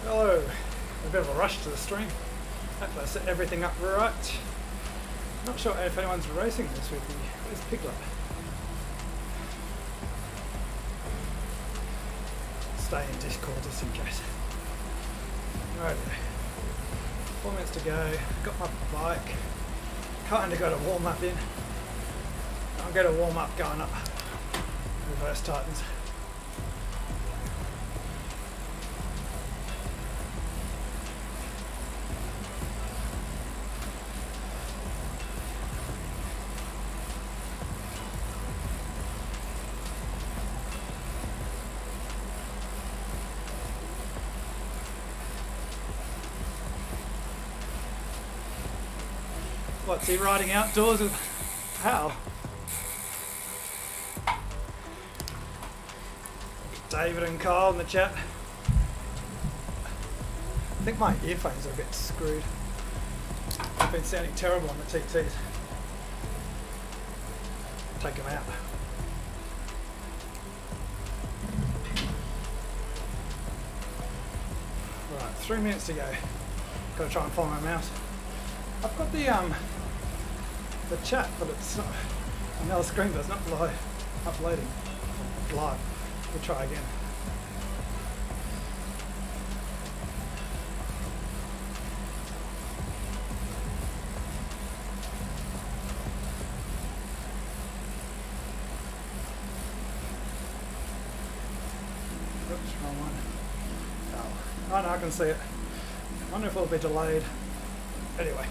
Hello, a bit of a rush to the stream. Hopefully I set everything up right. Not sure if anyone's racing this week. Where's Piglet? Stay in Discord just in case. Right, 4 minutes to go. Got my bike. Kinda got a warm up in. I'll get a warm up going up reverse Titans. What's he riding outdoors with? How? David and Kyle in the chat. I think my earphones are a bit screwed. I've been sounding terrible on the TTs. Take them out. Right, 3 minutes to go. Gotta try and follow my mouse. I've got the chat, but it's not on the other screen, but it's not live, uploading live. We'll try again. Oops, wrong one. Oh no, I can see it. I wonder if it'll be delayed. Anyway.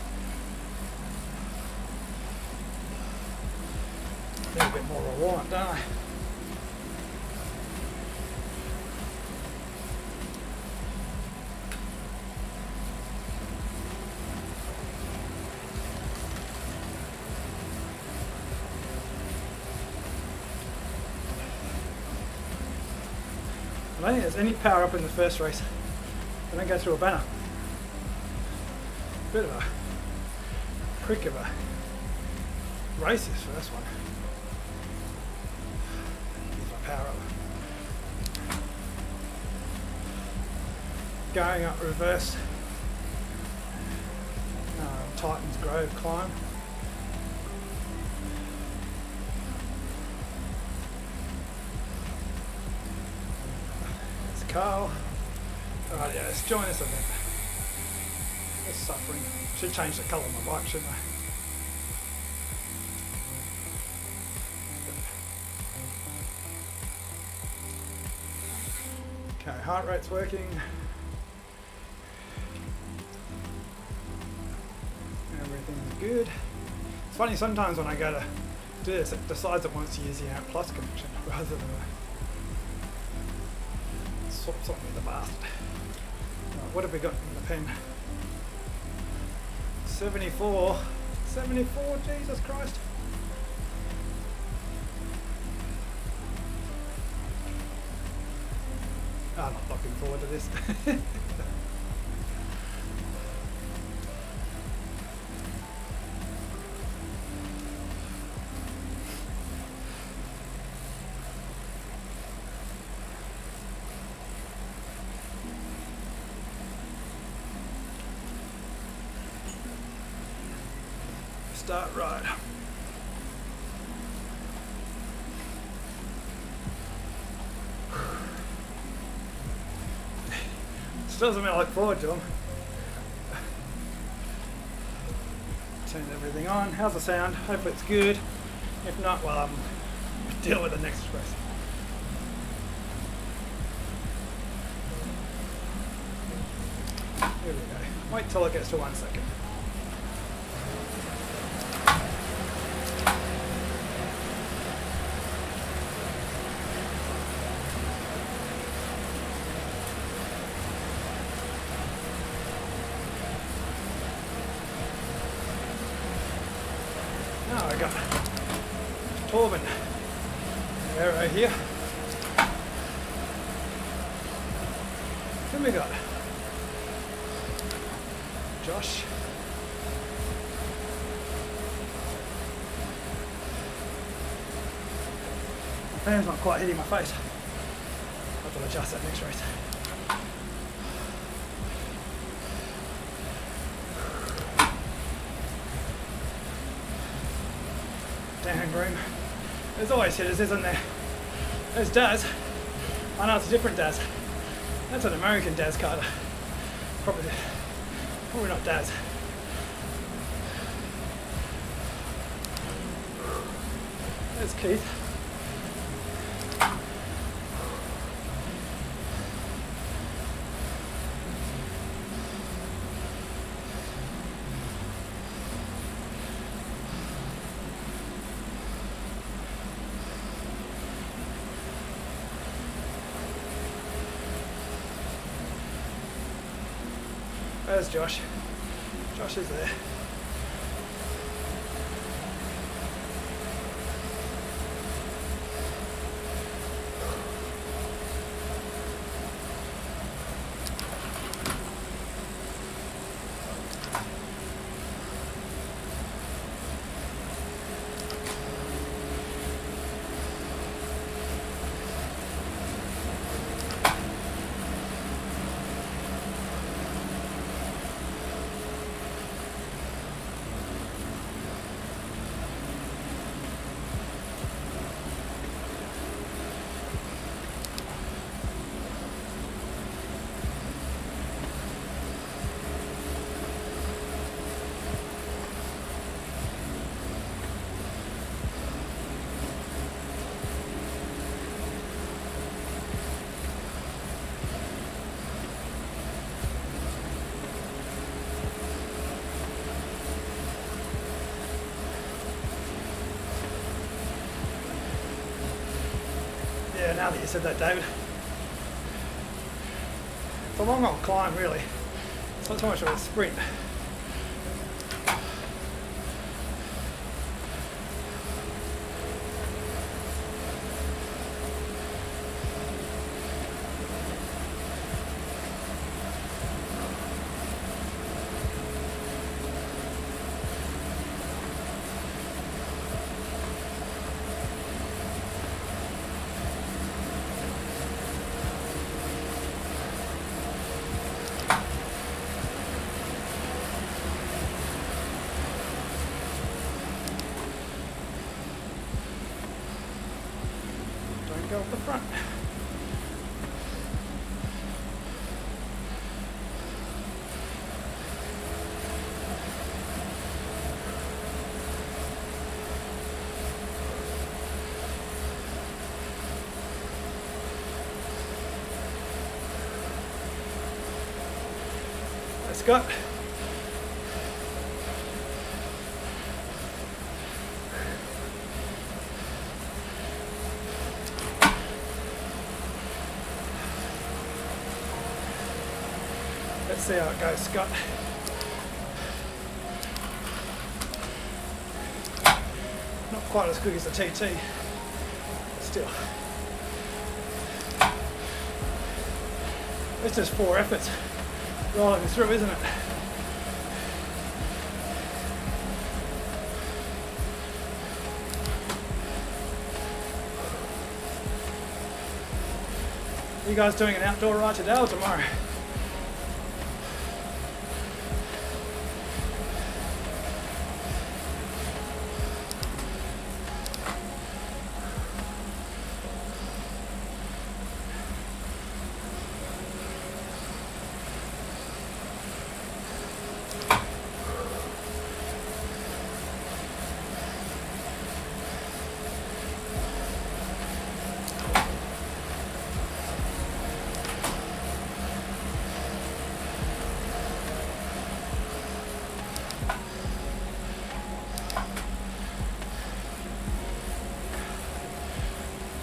Need a bit more of a warm up, don't I? I don't think there's any power up in the first race. I don't go through a banner. Bit of a prick of a race this first one. Use my power up. Going up reverse Titans Grove climb. It's Carl. Alright, yeah, let's join us event. It's suffering. Should change the colour of my bike, shouldn't I? Okay, heart rate's working. Everything's good. It's funny, sometimes when I go to do this, it decides it wants to use the AMP Plus connection rather than swaps on me the bastard. Right, what have we got in the pen? 74. 74, Jesus Christ. I'm not looking forward to this. Start right. Still something I look forward to them. Turn everything on. How's the sound? Hopefully it's good. If not, well, deal with the next race. Here we go. Wait till it gets to 1 second. Now I got Torben arrow here. Then we got Josh. My fan's not quite hitting my face. I'll have to adjust that next race. standing room. There's always hitters, isn't there? There's Daz. I know it's a different Daz. That's an American Daz Carter. Probably not Daz. There's Keith. There's Josh. Josh is there. Yeah, now that you said that, David. It's a long old climb, really. It's not so much of a sprint. Go up the front. Let's go. Let's see how it goes, Scott. Not quite as quick as the TT, but still. It's just 4 efforts rolling through, isn't it? You guys doing an outdoor ride today or tomorrow?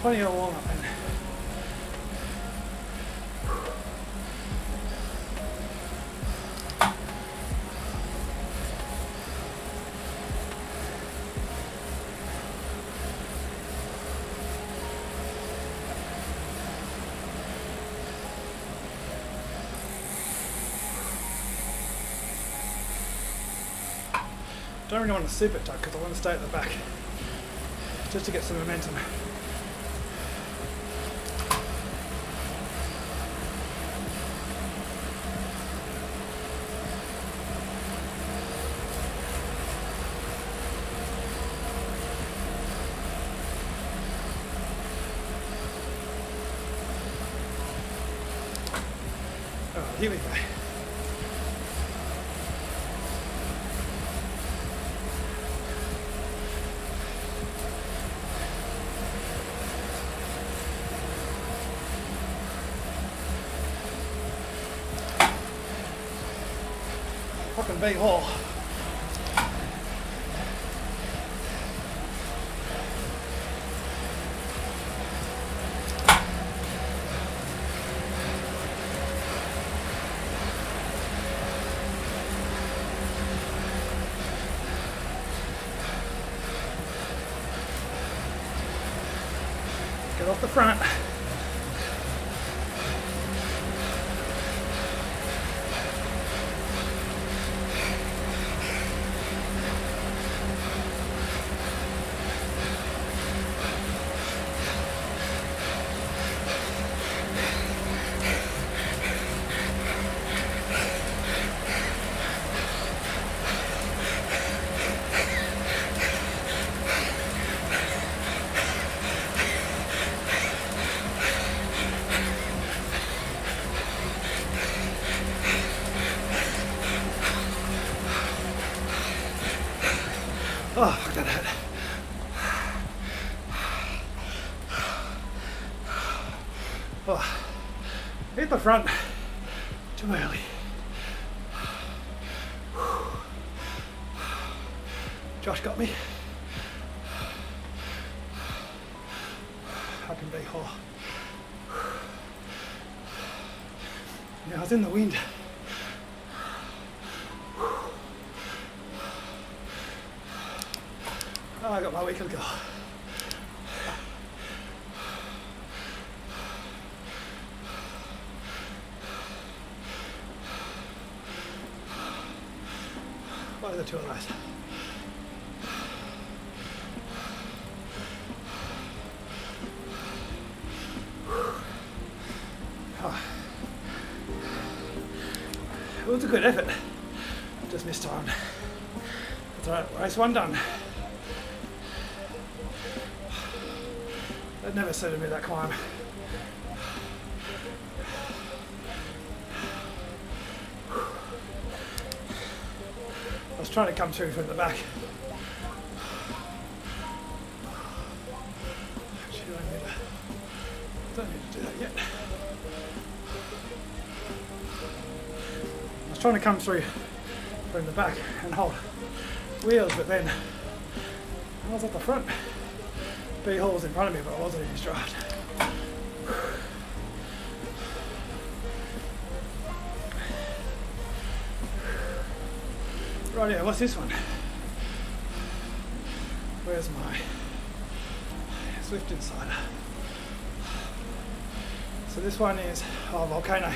Plenty of warm up in. Don't really want to super tuck because I want to stay at the back just to get some momentum. Alright, here we go. Fucking big hole. Get off the front. Oh, fuck, that hurt. Oh, hit the front too early. Josh got me. Fucking big hole. Now I was in the wind. Oh, I got my weekend goal. What are the two of those? Oh. It was a good effort. Just missed time. That's alright, race one done. That never suited me, that climb. I was trying to come through from the back. Actually, don't need to do that yet. I was trying to come through from the back and hold wheels, but then I was at the front. Big holes in front of me, but I wasn't in his drive. Right, yeah, what's this one? Where's my Zwift Insider? So this one is volcano.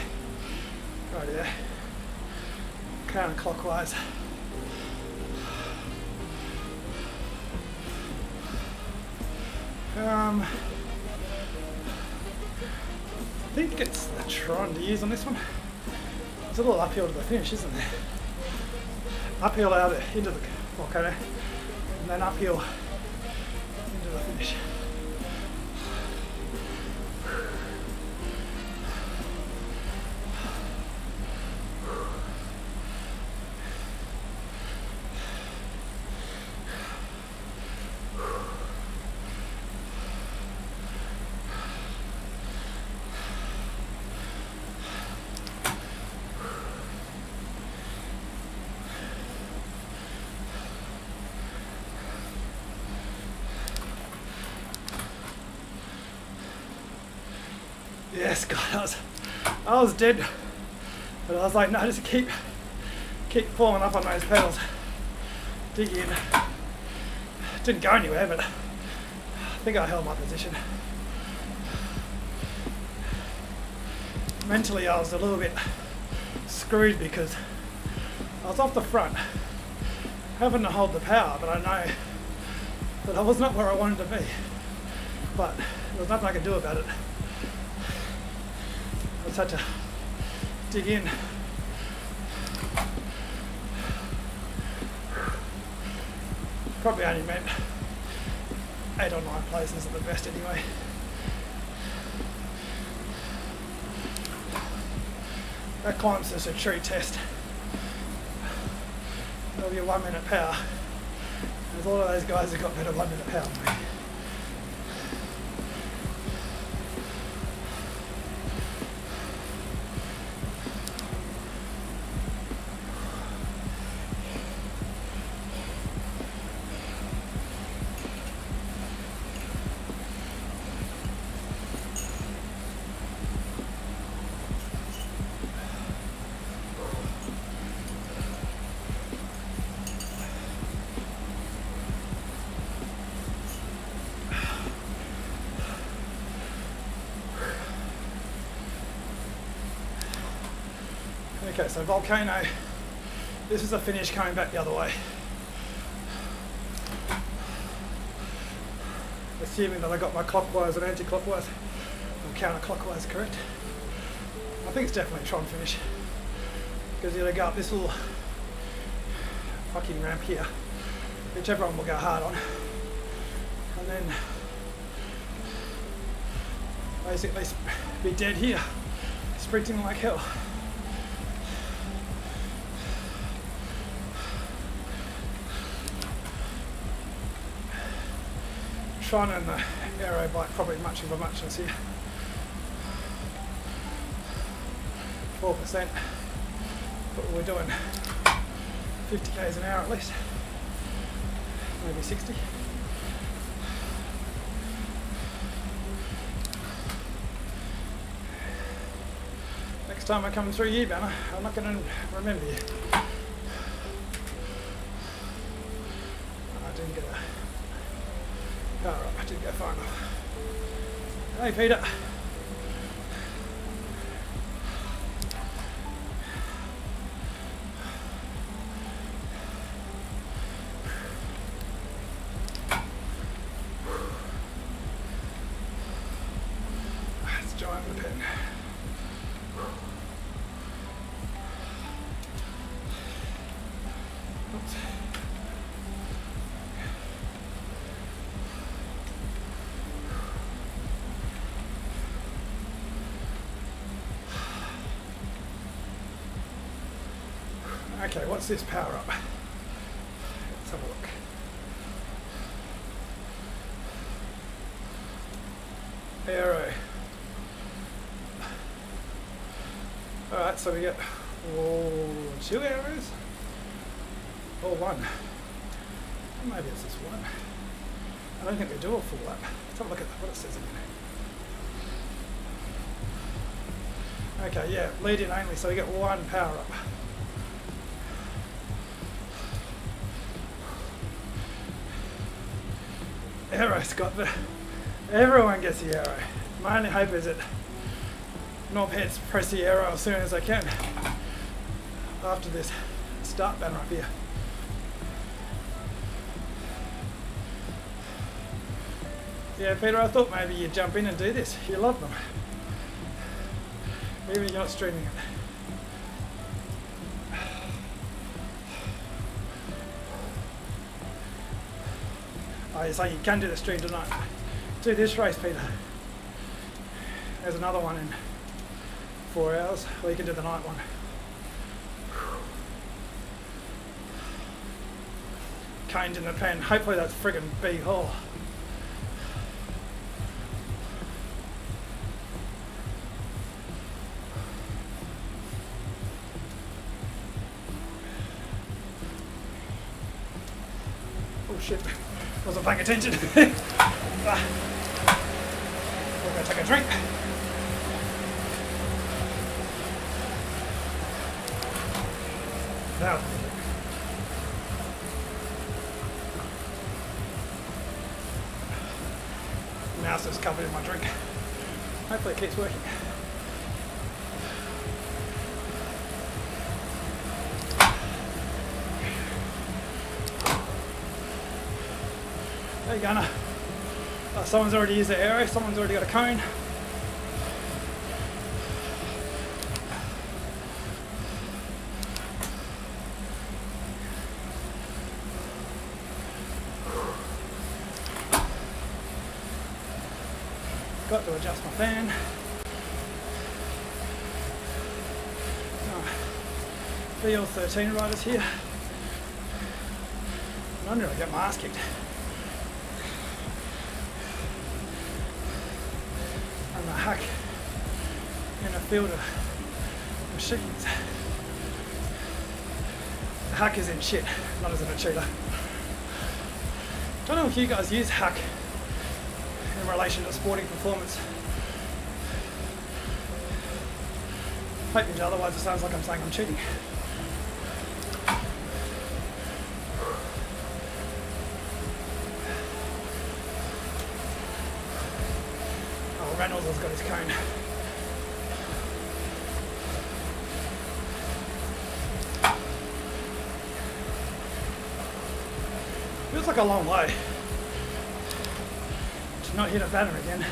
Right there. Counterclockwise. I think it's the Tron to use on this one. It's a little uphill to the finish, isn't there? Uphill out into the volcano, and then uphill into the finish. Yes, God, I was dead, but I was like, no, just keep falling up on those pedals, dig in. Didn't go anywhere, but I think I held my position. Mentally, I was a little bit screwed because I was off the front, having to hold the power, but I know that I was not where I wanted to be. But there was nothing I could do about it. I just had to dig in. Probably only meant 8 or 9 places at the best anyway. That climb's just a true test of your 1 minute power. There's a lot of those guys that got better 1 minute power than me. Okay, so Volcano, this is the finish coming back the other way. Assuming that I got my clockwise and anti-clockwise, or counterclockwise correct. I think it's definitely a Tron finish. Because you're going to go up this little fucking ramp here, which everyone will go hard on. And then basically be dead here, sprinting like hell. Tron and the aero bike probably much of a muchness here. 4%, but we're doing 50 k's an hour at least, maybe 60. Next time I come through you, Banner, I'm not going to remember you. I didn't get a power up, I didn't go far enough. Hey Peter. Let's join the pen. Oops. Okay, what's this power up? Let's have a look. Aero. Alright, so we get 2 arrows? Or 1? Maybe it's just 1. I don't think we do a full lap. Let's have a look at what it says again. Okay, yeah, lead in only, so we get 1 power up. Arrow, Scott, but everyone gets the arrow. My only hope is that knobheads press the arrow as soon as I can after this start banner up here. Yeah, Peter, I thought maybe you'd jump in and do this. You love them. Even if you're not streaming it. Oh, you're saying you can do the stream tonight. Do this race, Peter. There's another one in 4 hours, or you can do the night one. Canes in the pen. Hopefully that's friggin' B Hall. Oh shit. Wasn't paying attention. We're going to take a drink. Now. Mouse is covered in my drink. Hopefully it keeps working. There you go. Someone's already used the arrow, someone's already got a cone. Got to adjust my fan. VL13 riders here. I don't really get my ass kicked. I'm a hack in a field of machines. The hack is in shit, not as in a cheater. Don't know if you guys use hack in relation to sporting performance. Hope you do, otherwise it sounds like I'm saying I'm cheating. Oh, Reynolds has got his cone. Feels like a long way to not hit a banner again.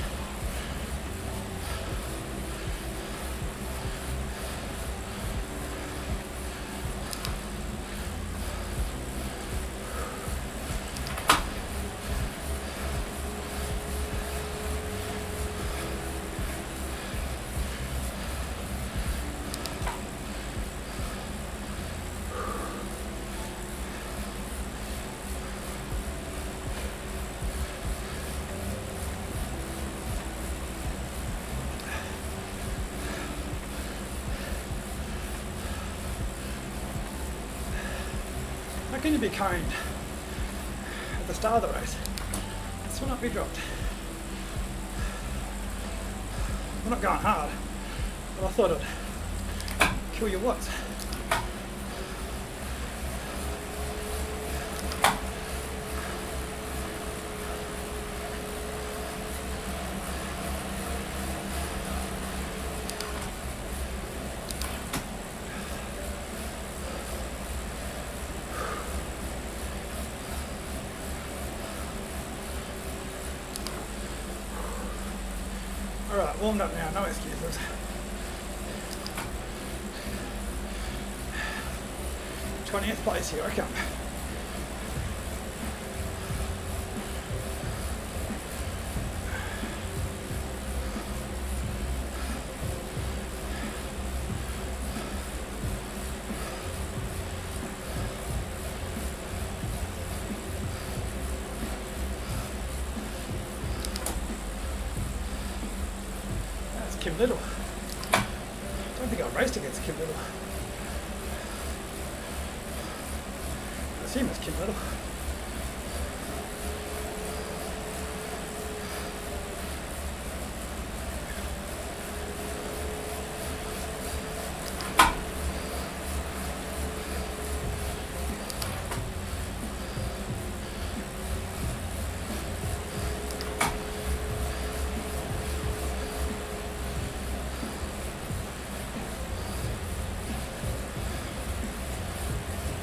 How can you be kind at the start of the race? This will not be dropped. We're not going hard, but I thought it'd kill your watts. Alright, warmed up now, no excuses. th place, here I come. Kim Little. I don't think I raced against Kim Little. I assume it's Kim Little.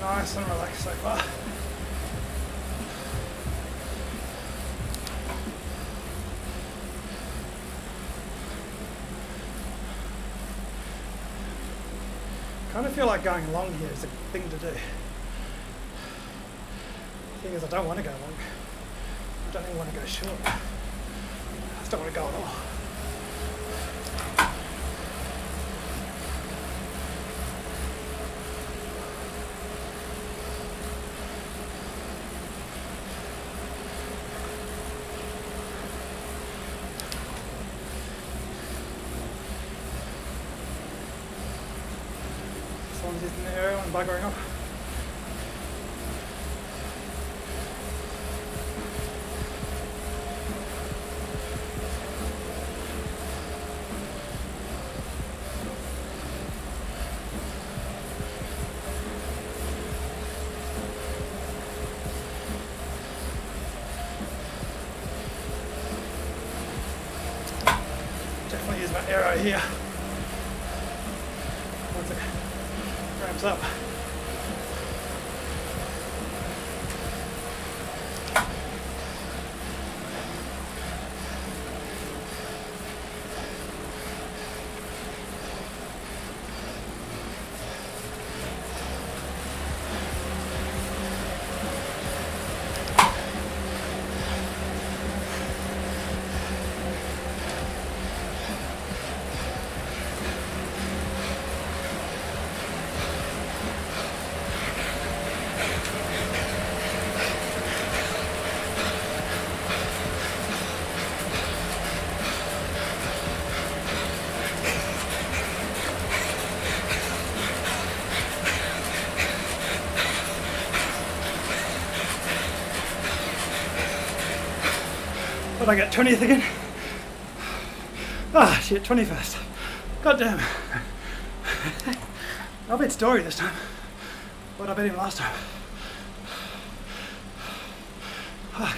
Nice and relaxed so far. Kind of feel like going long here is a thing to do. The thing is, I don't want to go long. I don't even want to go short. I just don't want to go at all. Someone's using the arrow and buggering up. Definitely use my arrow here. Once it ramps up. Did I get 20th again? Ah, shit, 21st. God damn. I beat Story this time, but I beat him last time. Fuck.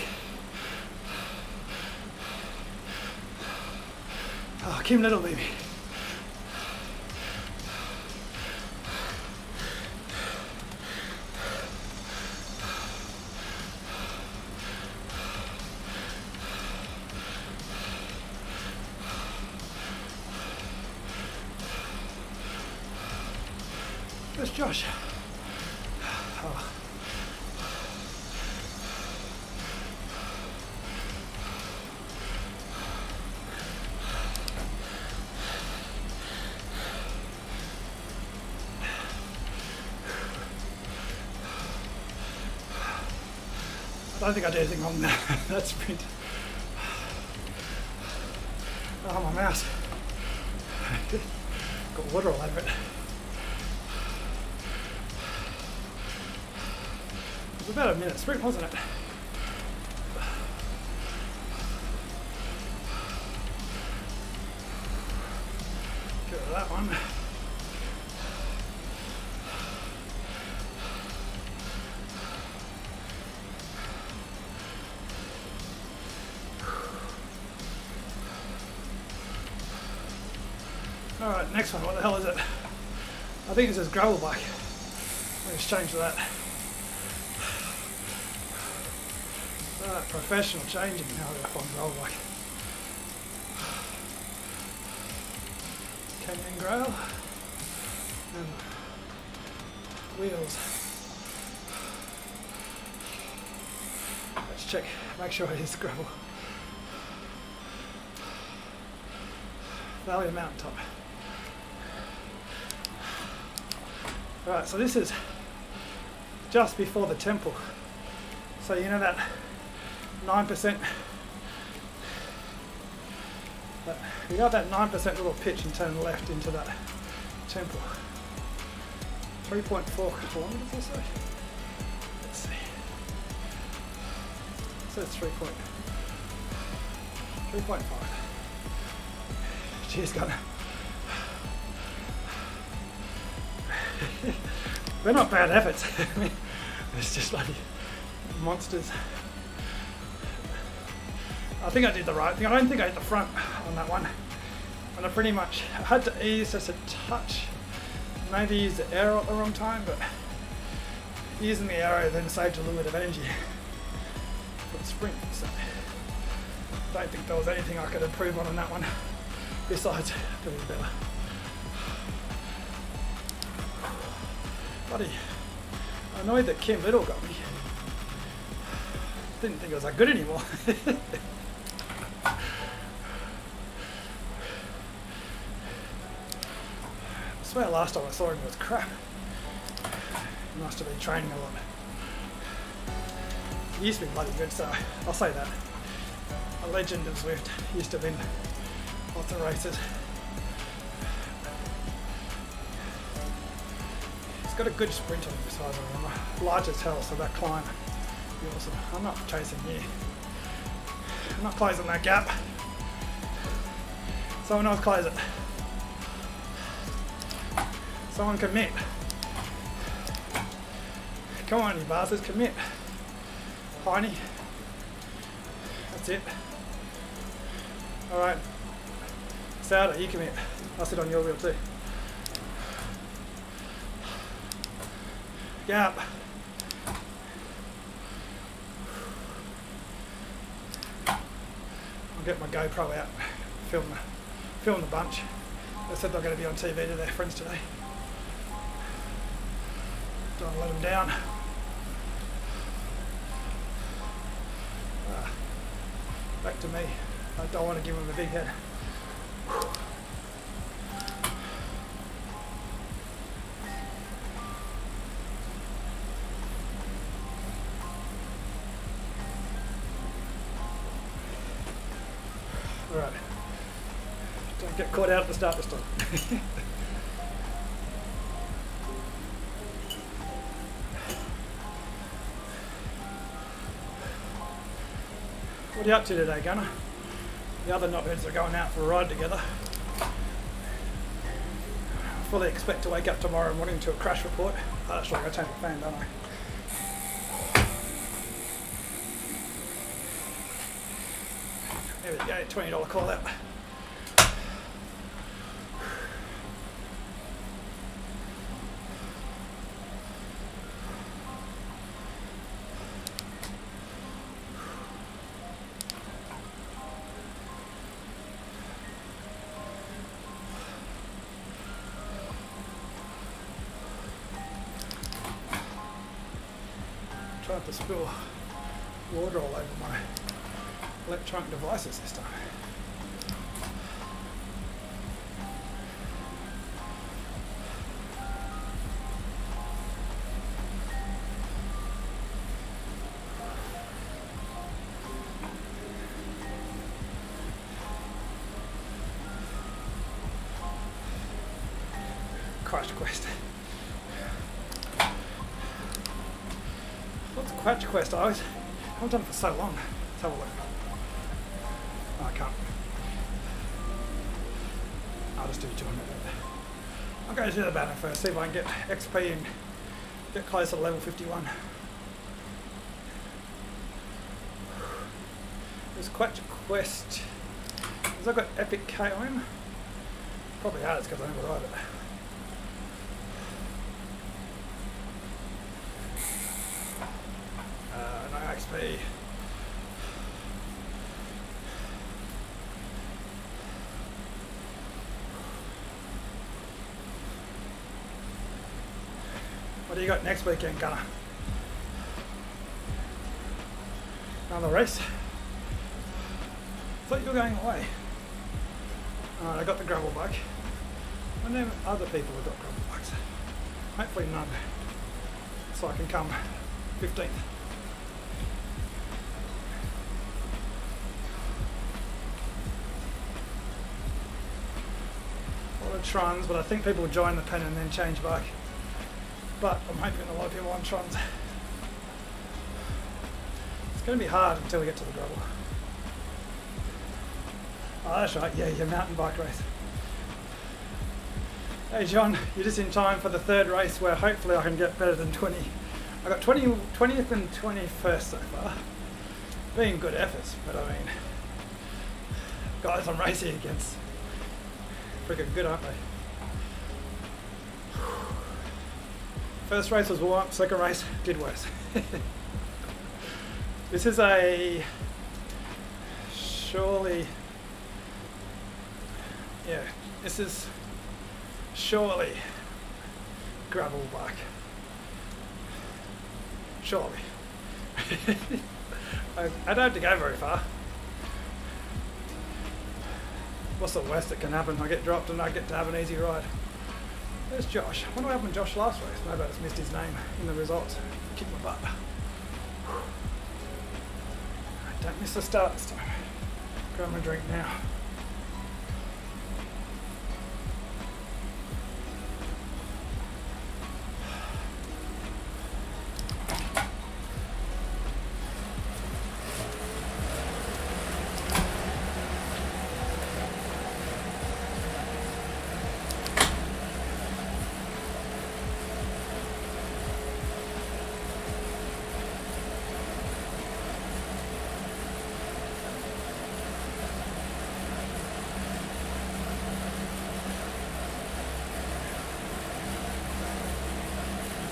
Oh, Kim Little beat me. Where's Josh? Oh. I don't think I did anything wrong there. That sprint. Oh, my mouse. Got water all over it. It was about a minute sprint, wasn't it? Get rid of that one. Alright, next one, what the hell is it? I think it says gravel bike. Let's change to that. Professional changing now on gravel bike. Canyon gravel and wheels. Let's check, make sure it is gravel. Valley Mountaintop. Alright, so this is just before the temple. So you know that 9%, we got that 9% little pitch and turn left into that temple. 3.4 kilometers or so. Let's see. So it's 3.5. Cheers, Gunner. They're not bad efforts. I mean, it's just bloody monsters. I think I did the right thing. I don't think I hit the front on that one. And I pretty much had to ease just a touch. Maybe use the arrow at the wrong time, but using the arrow then saved a little bit of energy for the sprint. So I don't think there was anything I could improve on that one besides doing better. Buddy, I'm annoyed that Kim Little got me. Didn't think it was that good anymore. I swear last time I saw him was crap. He must have been training a lot. He used to be bloody good, so I'll say that. A legend of Zwift, used to win lots of races. He's got a good sprint on him besides, I remember. Large as hell, so that climb be awesome. I'm not chasing here. I'm not closing that gap. Someone else close it. Someone commit. Come on, you bastards, commit. Piney. That's it. Alright. Sauter, you commit. I'll sit on your wheel too. Gap. I'll get my GoPro out, film the bunch. They said they're going to be on TV to their friends today. Don't want to let them down. Back to me. I don't want to give them a big head. Alright. Don't get caught out at the start this time. What are you up to today, Gunner? The other knobheads are going out for a ride together. I fully expect to wake up tomorrow morning to a crash report. Oh, that's right, I turn the fan, don't I? There we go, $20 call out. Tried to spill water all over my electronic devices this time. Crash Quest. What's Quatch Quest? I haven't done it for so long. Let's have a look. Oh, I can't. I'll just do 200. I'll go to the banner first, see if I can get XP and get closer to level 51. There's Quatch Quest. Has I got Epic KOM? Probably has because I never ride it. No XP. What do you got next weekend, Gunner? Another race? Thought you were going away. Alright, I got the gravel bike. I know other people have got gravel bikes. Hopefully none. So I can come 15th. A lot of trons, but I think people will join the pen and then change bike. But I'm hoping a lot of people on trons. It's going to be hard until we get to the gravel. Oh, that's right, yeah, your mountain bike race. Hey John, you're just in time for the third race where hopefully I can get better than 20. I got 20th and 21st so far. Being good efforts, but I mean, guys I'm racing against, freaking good, aren't they? First race was warm, second race did worse. This is a surely gravel bike. Surely. I don't have to go very far. What's the worst that can happen? I get dropped and I get to have an easy ride. There's Josh. I wonder what happened to Josh last race. Maybe I just missed his name in the results. Kick my butt. Don't miss the start this time. Grab my drink now.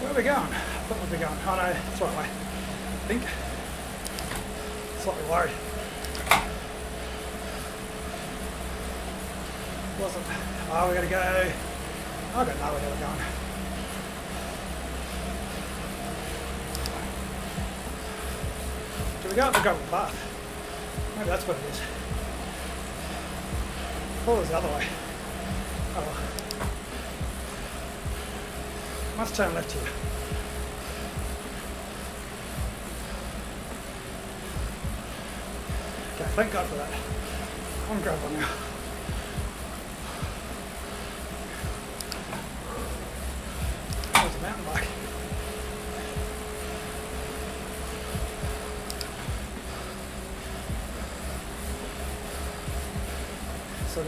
Where are we going? I thought we'd be going. Oh no, it's the right way. I think. Slightly worried. Wasn't. Oh, we gotta go. I don't know where we're going. Do we go up the gravel path? Maybe that's what it is. I thought it was the other way. Oh well. Must turn left here. Okay, thank God for that. I'm gravel now. That was a mountain bike.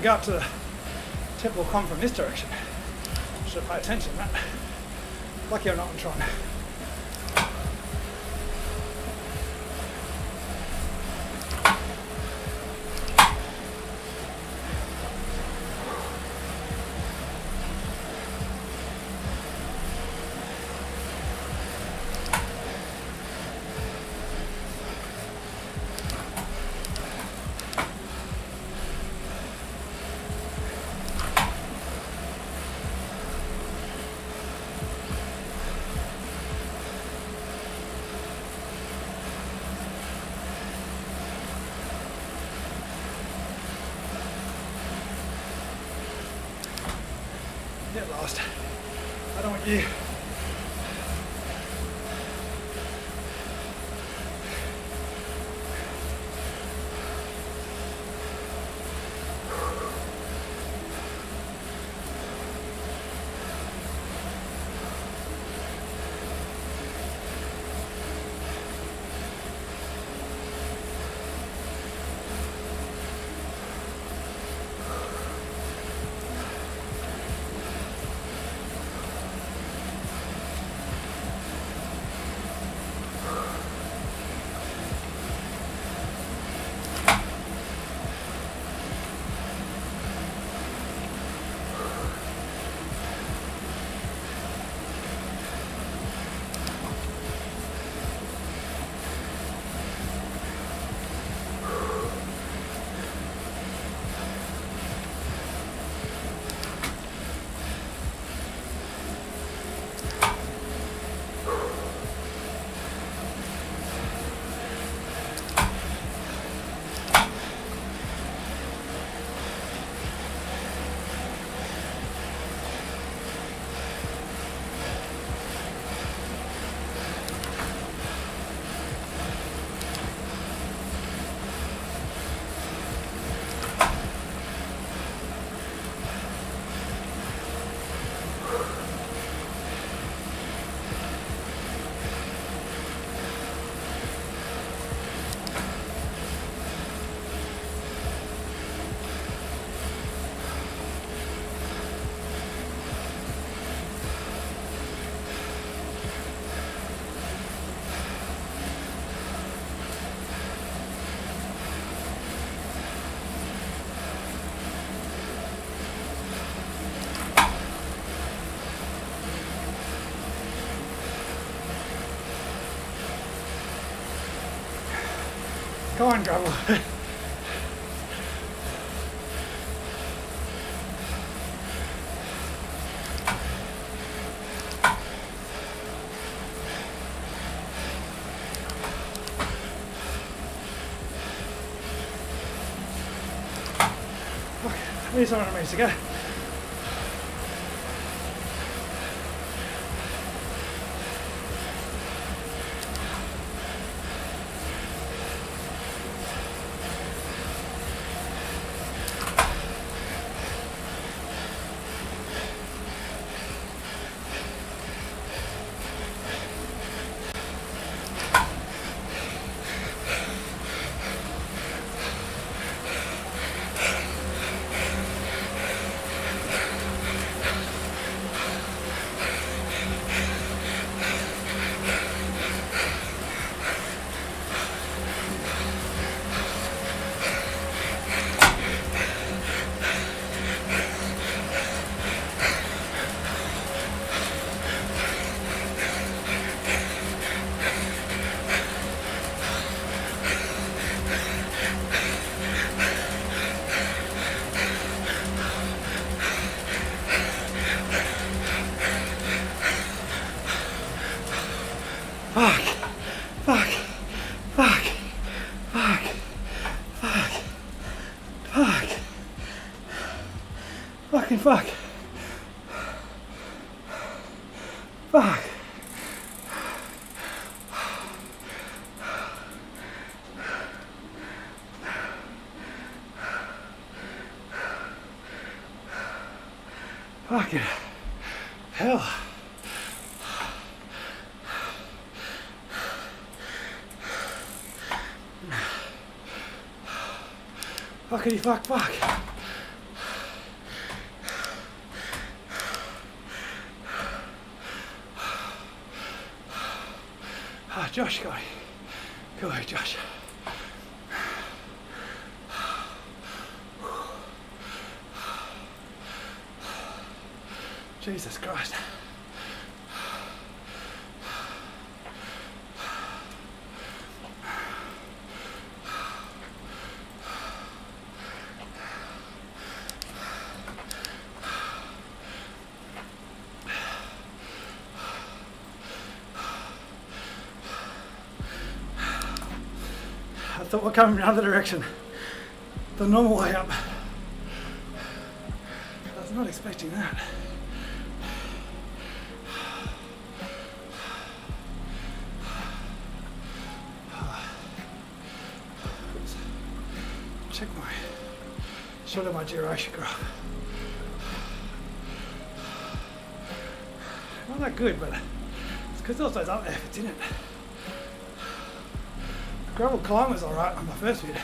go up to the tip will come from this direction. Should pay attention to that. Lucky I'm not in Tron. Get lost. I don't want you. Go on, gravel. Okay, these are what it means to go. Fuck, fuck, fuck, fuck, fuck, fuck, fucking fuck, fuck. Fucking hell. Fuckity fuck fuck. Josh going? Go ahead, Josh. Jesus Christ. I thought we're coming in the other direction, the normal way up. I was not expecting that. Check my shoulder, my duration graph. Not that good, but it's because those up there, it's in it. Gravel climb was alright on my first bit. It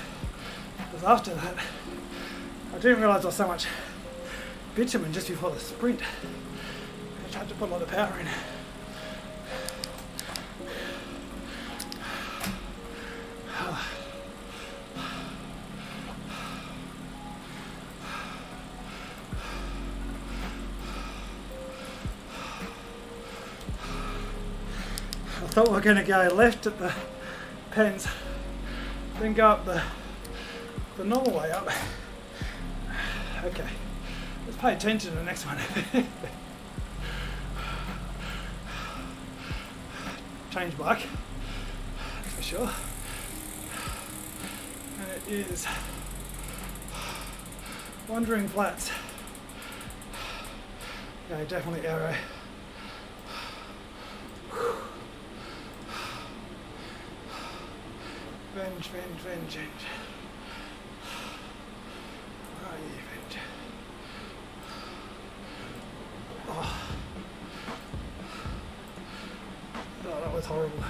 was after that. I didn't realise there was so much bitumen just before the sprint. I tried to put a lot of power in. I thought we were going to go left at the pens, then go up the normal way up. Okay, let's pay attention to the next one. Change bike, that's for sure. And it is Wandering Flats. Okay, definitely arrow. Venge. Where are you, Venge? Oh, that was horrible.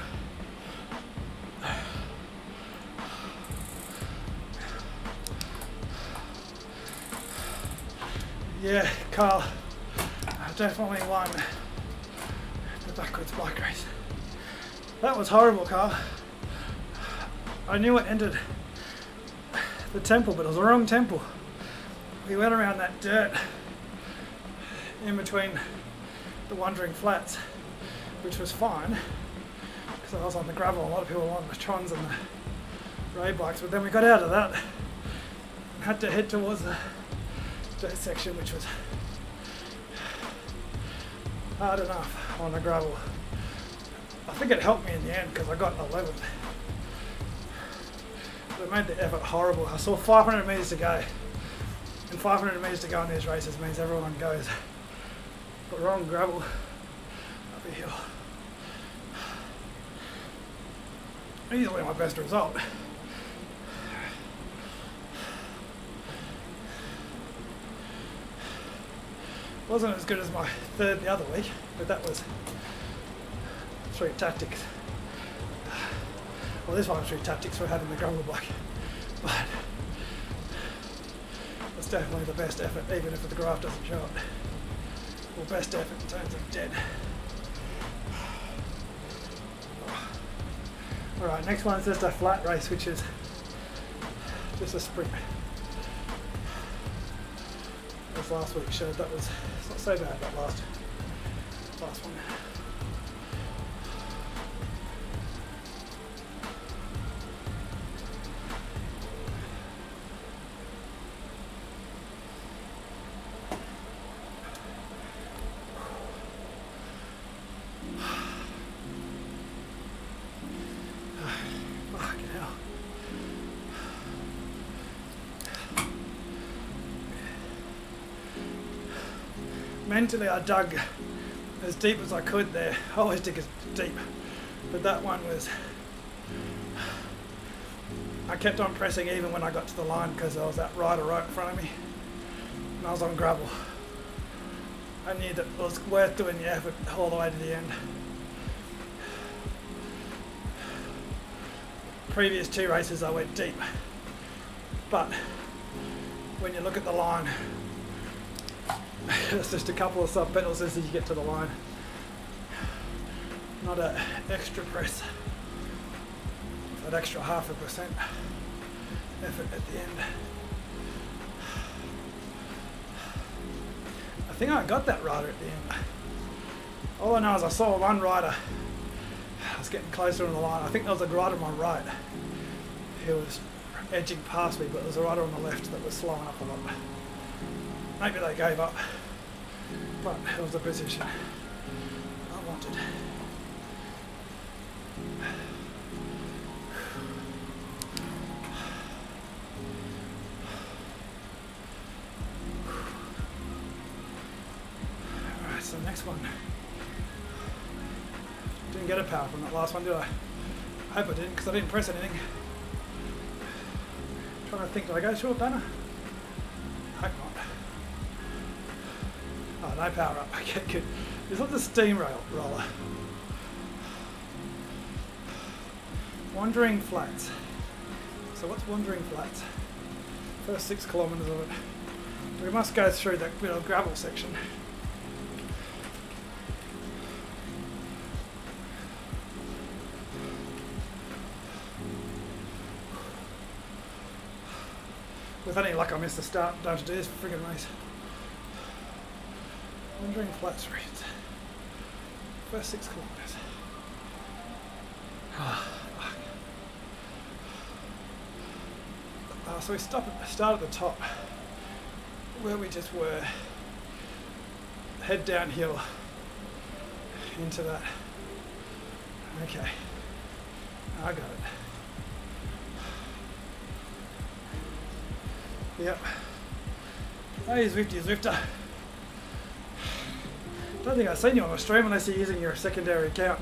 Yeah, Carl, I definitely won the backwards bike race. That was horrible, Carl. I knew it ended the temple, but it was the wrong temple. We went around that dirt in between the Wandering Flats, which was fine, because I was on the gravel. A lot of people were on the Trons and the road bikes, but then we got out of that and had to head towards the dirt section, which was hard enough on the gravel. I think it helped me in the end because I got 11th. It made the effort horrible. I saw 500 metres to go, and 500 metres to go in these races means everyone goes, but we're on gravel up a hill. Easily my best result. Wasn't as good as my third the other week, but that was through tactics. Well, this one was through tactics for having the gravel bike, but it's definitely the best effort, even if the graph doesn't show it. Well, best effort in terms of dead. Alright, next one is just a flat race, which is just a sprint. As last week showed, that was, it's not so bad, that last one. Fucking hell. Mentally, I dug as deep as I could there. I always dig as deep, but that one was, I kept on pressing even when I got to the line because there was that rider right in front of me and I was on gravel. I knew that it was worth doing the effort all the way to the end. Previous two races I went deep, but when you look at the line, it's just a couple of sub pedals as you get to the line. Not an extra press. that extra 0.5% effort at the end. I think I got that rider at the end. All I know is I saw one rider. I was getting closer on the line. I think there was a rider on my right who was edging past me, but there was a rider on the left that was slowing up a lot. Maybe they gave up, but it was the position I wanted. Alright, so the next one. Didn't get a power from that last one, did I? I hope I didn't, because I didn't press anything. Trying to think, did I go short, Dana? Hope not. Oh, no power up. Okay, good. It's not the steam roller. Wandering flats. So what's wandering flats? First 6 kilometres of it. We must go through that little gravel section. With any luck, I missed the start. Don't have to do this friggin' race. Wandering flats routes. First 6 kilometres. So we start at the top, where we just were. Head downhill into that. Okay, I got it. Yep. Hey, Zwifter. Don't think I've seen you on a stream unless you're using your secondary account.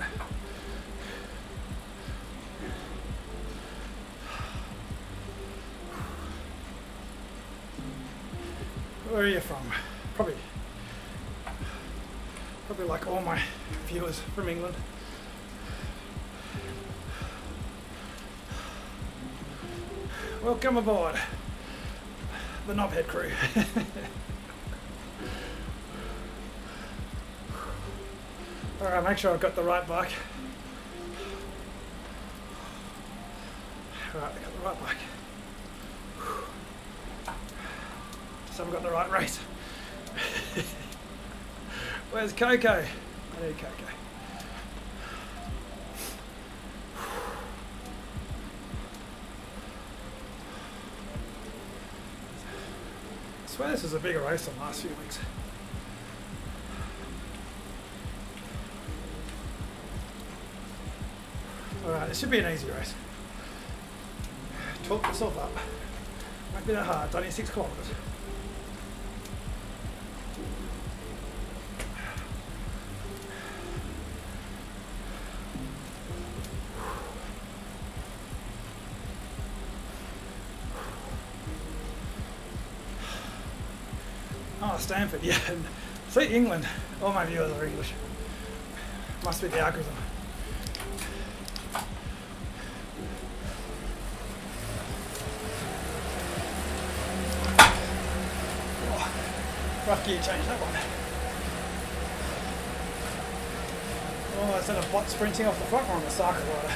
Where are you from? Probably like all my viewers from England. Welcome aboard the Knobhead crew. Alright, make sure I've got the right bike. Alright, I got the right bike. Just haven't got the right race. Where's Coco? I need Coco. I swear this is a bigger race than the last few weeks. Alright, this should be an easy race. Talk yourself up. Won't be that hard, it's only 6 kilometres. Oh, Stanford, yeah. See, England. All my viewers are English. Must be the algorithm. Oh, rough gear change that one. Oh, instead of bot sprinting off the front, we're on the Saka rider.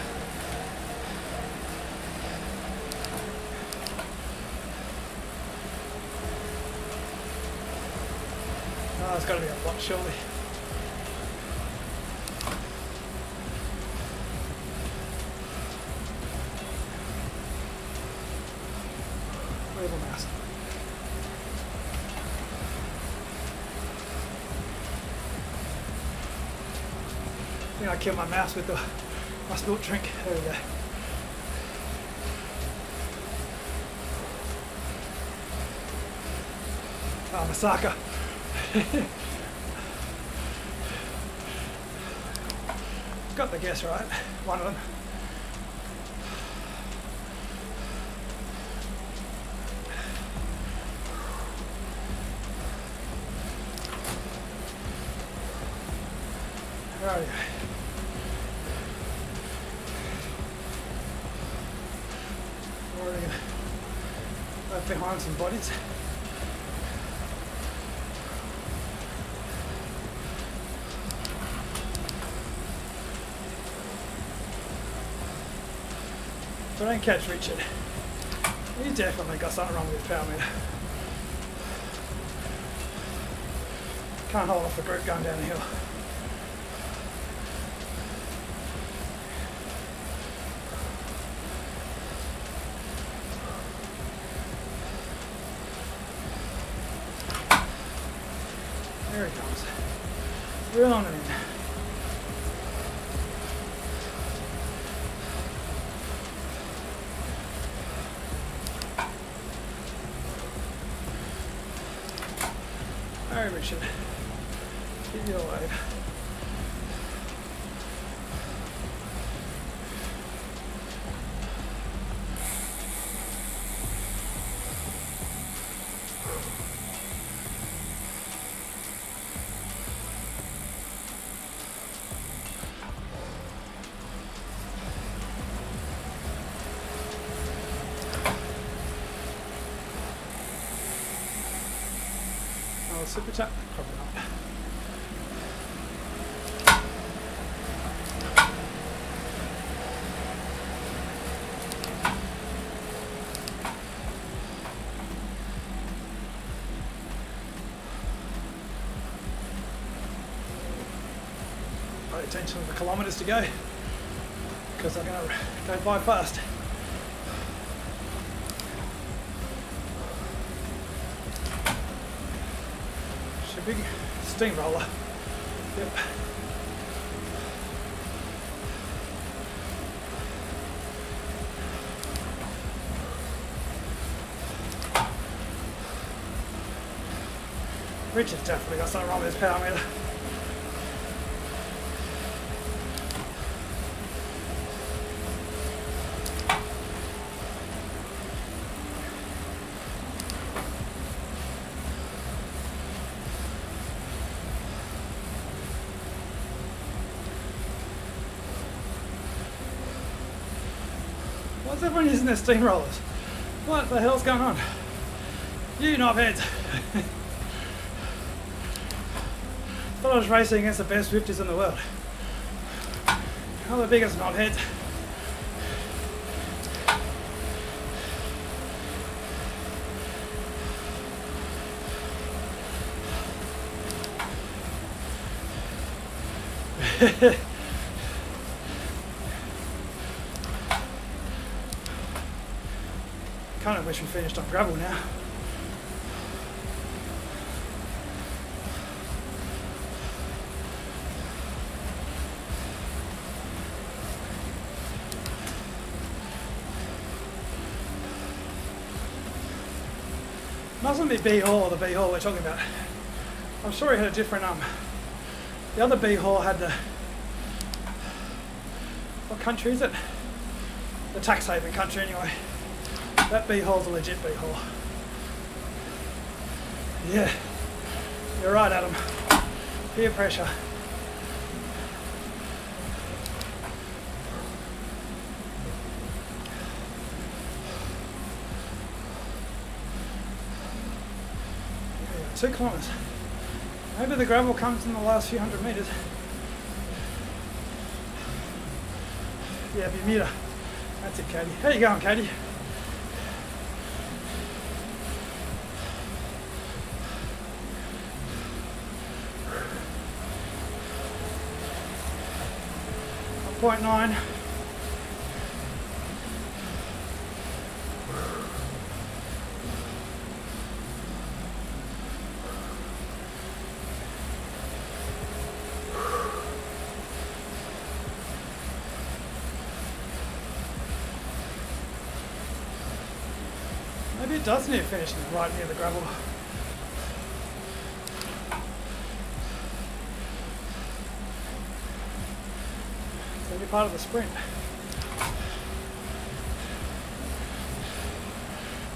Oh, there's got to be a bot, surely. Where's the mouse? I think I killed my mouse with my spilt drink. There we go. Oh, Masaka. Got the guess right, one of them. Right. We're going to left behind some bodies. I don't catch Richard, he's definitely got something wrong with his power meter. Can't hold off the group going down the hill. There he comes. Real on it in. Alright, Richard. Give you a wave. Oh, super tap? Probably not. Pay attention to the kilometres to go, because they're going to go by fast. Big steamroller. Yep. Richard's definitely got something wrong with his power meter. Why's everyone using their steamrollers? What the hell's going on? You knobheads! Thought I was racing against the best Zwifters in the world. How the biggest knobheads. Kind of wish we finished on gravel now. Mustn't be B Hall, the B Hall we're talking about. I'm sure he had a different the other B Hall had the, what country is it? The tax haven country anyway. That B Hall's a legit B Hall. Yeah, you're right, Adam. Peer pressure. Yeah, 2 kilometres. Maybe the gravel comes in the last few hundred metres. Yeah, Bermuda. That's it, Katie. How you going, Katie? Point 9. Maybe it does need finishing right near the gravel. It's only part of the sprint.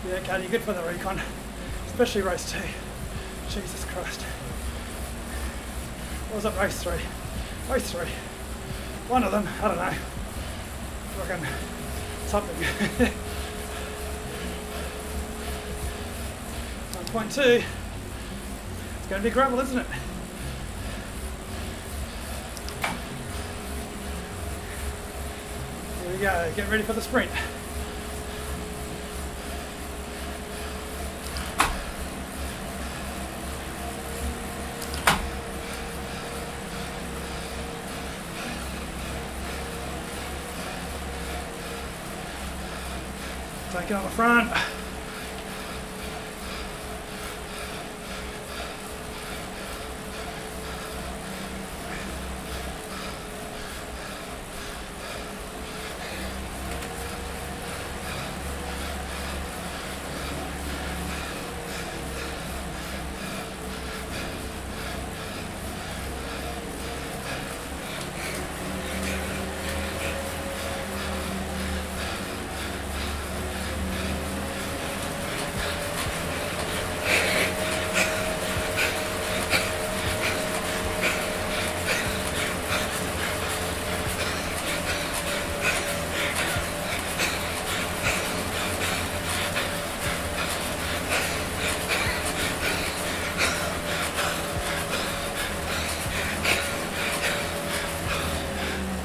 Yeah, Katie, good for the recon, especially race 2. Jesus Christ. What was it, race 3? Race 3. One of them, I don't know. Fucking something. 1.2. It's going to be gravel, isn't it? Here we go, get ready for the sprint. Take it on the front.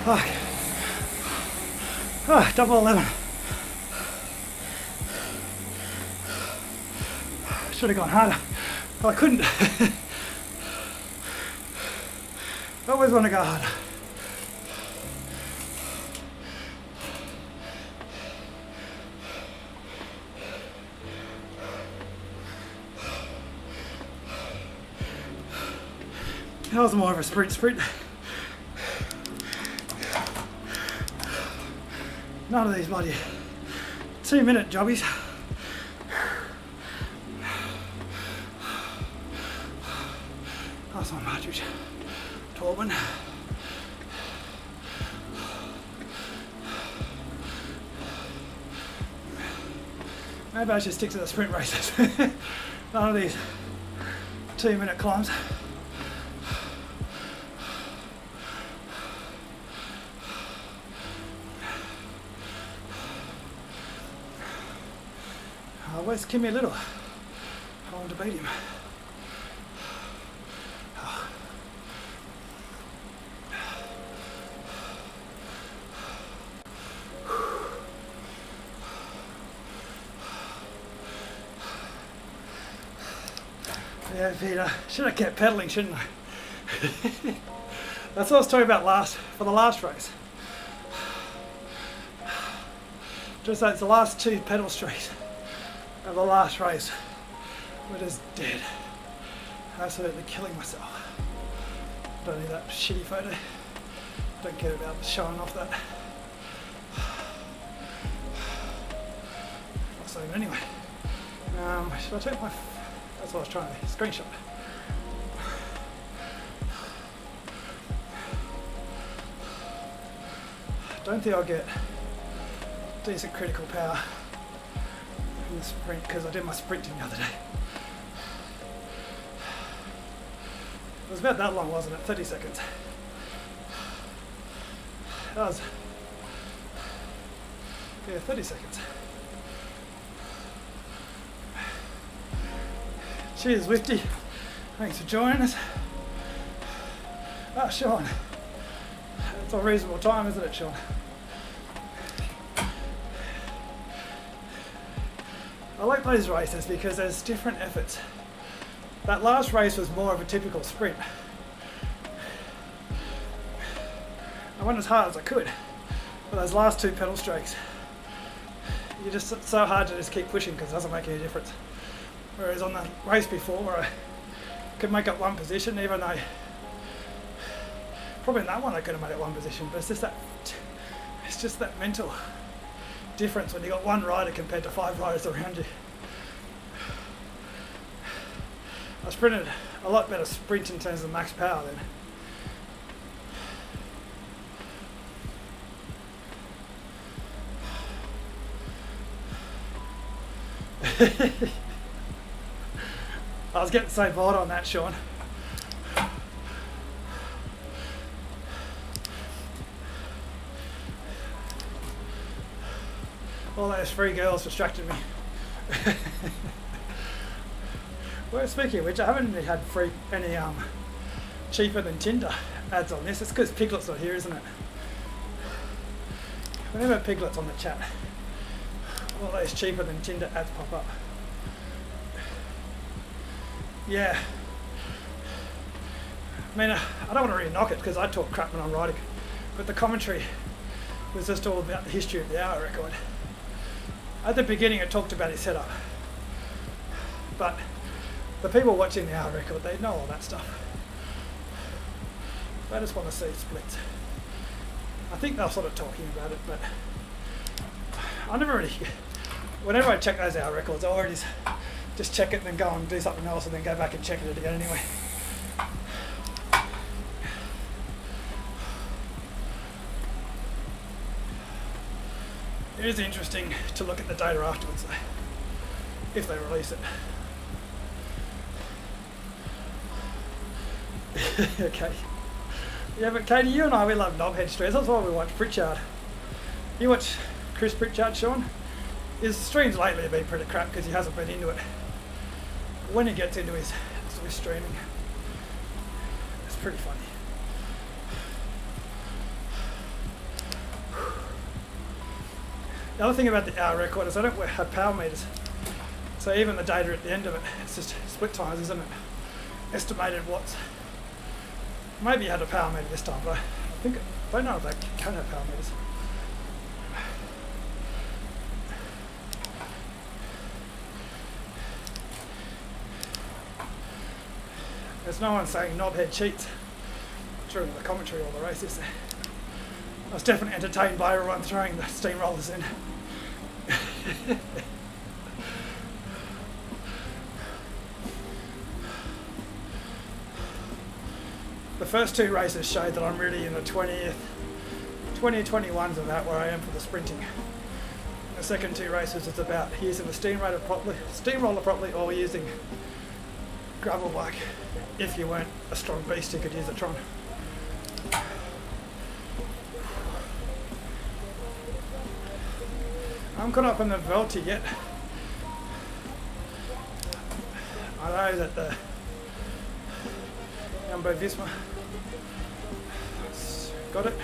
Fuck. Oh, double 11. Should have gone harder. Well, I couldn't. I always want to go harder. That was more of a sprint. None of these bloody 2-minute jobbies. That's on Marjorie Torben. Maybe I should stick to the sprint races. None of these 2-minute climbs. Where's Kimmy Little? I want to beat him. Yeah, Peter. Should have kept pedaling, shouldn't I? That's what I was talking about for the last race. Just like it's the last 2 pedal streaks of the last race. We're just dead. Absolutely killing myself. Don't need that shitty photo. Don't care about showing off that. Not saying it anyway. Should I take my... That's what I was trying to screenshot. Don't think I'll get decent critical power in the sprint because I did my sprinting the other day. It was about that long, wasn't it? 30 seconds. That was... Yeah, 30 seconds. Cheers, Zwifty. Thanks for joining us. Ah, Sean. It's a reasonable time, isn't it, Sean? I like those races because there's different efforts. That last race was more of a typical sprint. I went as hard as I could, but those last 2 pedal strokes, you're just so hard to just keep pushing because it doesn't make any difference. Whereas on the race before, where I could make up one position, even though probably in that one I could have made it one position, but it's just that mental difference when you got one rider compared to 5 riders around you. I sprinted a lot better sprint in terms of max power then. I was getting so bored on that, Sean. All those free girls distracted me. Well, speaking of which, I haven't really had any cheaper than Tinder ads on this. It's because Piglet's not here, isn't it? Whenever Piglet's on the chat, all those cheaper than Tinder ads pop up. Yeah. I mean, I don't want to really knock it because I talk crap when I'm riding, but the commentary was just all about the history of the hour record. At the beginning it talked about his setup, but the people watching the hour record, they know all that stuff. They just want to see splits. I think they're sort of talking about it, but I never really, whenever I check those hour records, I already just check it and then go and do something else and then go back and check it again anyway. It is interesting to look at the data afterwards though, if they release it. Okay. Yeah, but Katie, you and I, we love knobhead streams. That's why we watch Pritchard. You watch Chris Pritchard, Sean? His streams lately have been pretty crap because he hasn't been into it. When he gets into his streaming, it's pretty funny. The other thing about the hour record is I don't have power meters. So even the data at the end of it, it's just split times, isn't it? Estimated watts. Maybe you had a power meter this time, but I don't know if they can have power meters. There's no one saying knobhead cheats during the commentary or the races. I was definitely entertained by everyone throwing the steamrollers in. The first two races showed that I'm really in the 2021's about where I am for the sprinting. The second two races is about using the steamroller properly or using gravel bike. If you weren't a strong beast, you could use a Tron. I haven't caught up on the Velti yet. I know that the Jumbo Visma got it.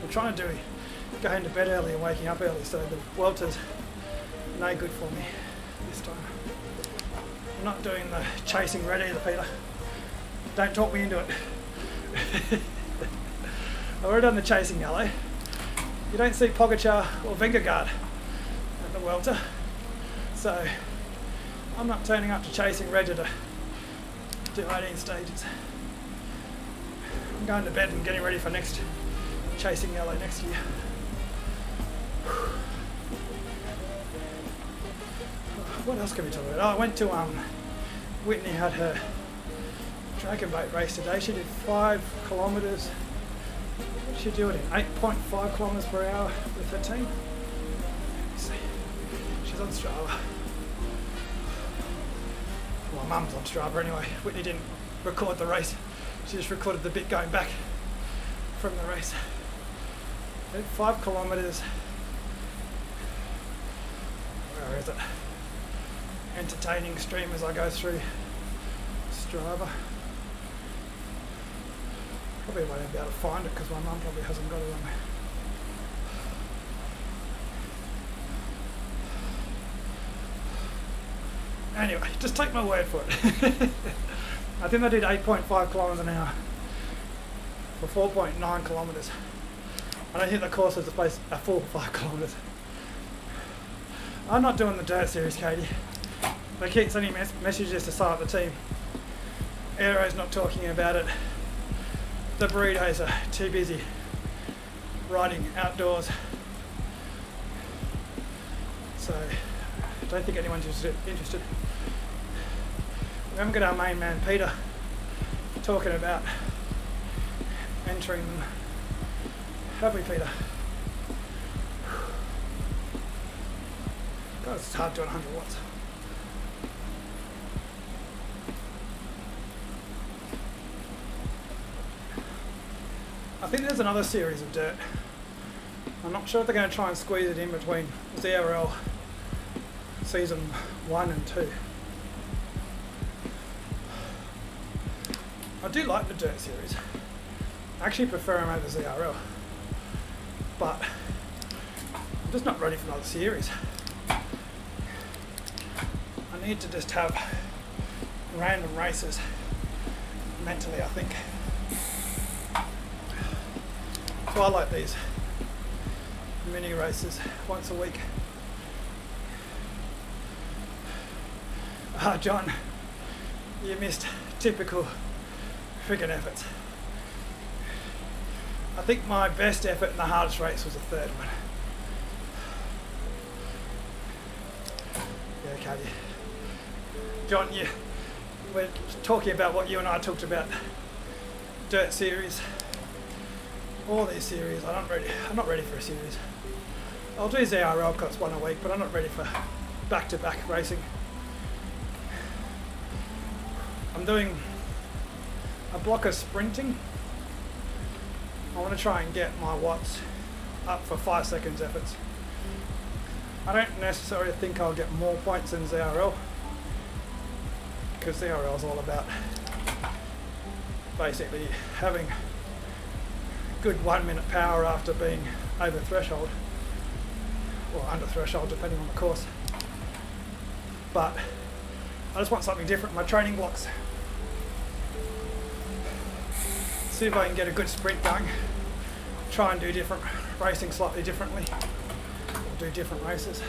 I'm trying to do going to bed early and waking up early, so the Welter's no good for me this time. I'm not doing the chasing red either, Peter. Don't talk me into it. I've already done the chasing yellow. You don't see Pogacar or Vingegaard at the Welter, so I'm not turning up to chasing red to do 18 stages. I'm going to bed and getting ready for next chasing yellow next year. What else can we talk about? Oh, I went to Whitney had her dragon boat race today. She did 5 kilometres. What did she do it in? 8.5 kilometres per hour with her team. Let's see. She's on Strava. Well, Mum's on Strava anyway. Whitney didn't record the race. She just recorded the bit going back from the race. 5 kilometres. Where is it? Entertaining stream as I go through Strava. Probably won't be able to find it because my mum probably hasn't got it on there. Anyway, just take my word for it. I think I did 8.5 kilometres an hour for 4.9 kilometres. I don't think the course is supposed to 4 or 5 kilometres. I'm not doing the dirt series, Katie. They keep sending messages to sign up the team. Aero's not talking about it. The burritos are too busy riding outdoors. So I don't think anyone's interested. We haven't got our main man Peter talking about entering them. Have we, Peter? God, it's hard doing 100 watts. I think there's another series of dirt. I'm not sure if they're going to try and squeeze it in between ZRL season 1 and 2. I do like the dirt series. I actually prefer them over ZRL. But I'm just not ready for another series. I need to just have random races mentally, I think. why I like these mini races once a week. John, you missed typical friggin' efforts. I think my best effort in the hardest race was the third one. Yeah, Katie. John, we're talking about what you and I talked about. Dirt series. All these series. I'm not ready for a series. I'll do ZRL because it's one a week, but I'm not ready for back-to-back racing. I'm doing a block of sprinting. I want to try and get my watts up for 5 seconds efforts. I don't necessarily think I'll get more points than ZRL, because ZRL is all about basically having good 1 minute power after being over threshold, or under threshold depending on the course. But I just want something different in my training blocks. See if I can get a good sprint going. Try and do different racing slightly differently. Or do different races.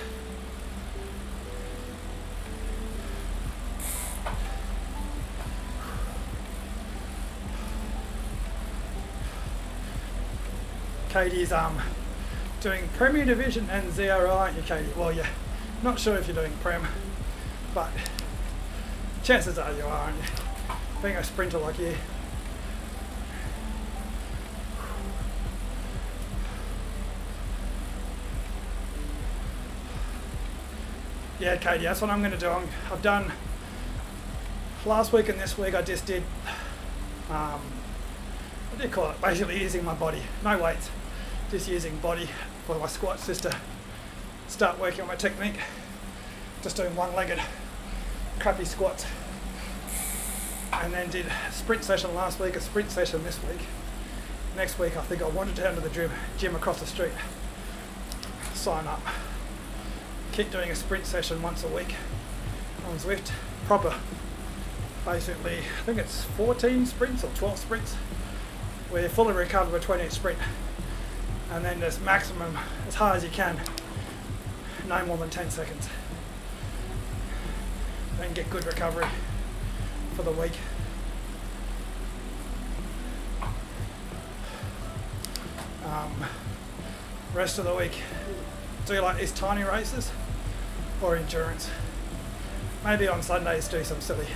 Katie's doing Premier Division and ZRL, aren't you, Katie? Well, yeah, not sure if you're doing Prem, but chances are you are, aren't you? Being a sprinter like you. Yeah, Katie, that's what I'm going to do. I've done last week and this week. I just did, what do you call it? Basically using my body, no weights, just using body for my squats, just to start working on my technique. Just doing one-legged crappy squats, and then did a sprint session last week, a sprint session this week. Next week, I think I wandered down to the gym across the street, sign up. Keep doing a sprint session once a week on Zwift, proper. Basically, I think it's 14 sprints or 12 sprints where you fully recover between each sprint, and then there's maximum as hard as you can, no more than 10 seconds. Then get good recovery for the week. Rest of the week, do you like these tiny races or endurance? Maybe on Sundays do some silly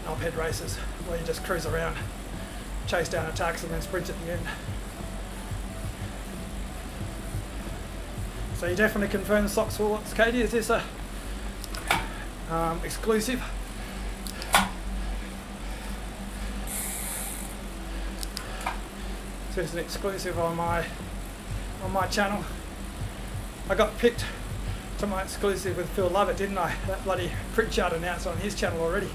knobhead races where you just cruise around, chase down attacks and then sprint at the end. So you definitely confirm socks for what's Katie? Is this a exclusive? This is an exclusive on my channel. I got picked to my exclusive with Phil Lovett, didn't I? That bloody Pritchard announced on his channel already.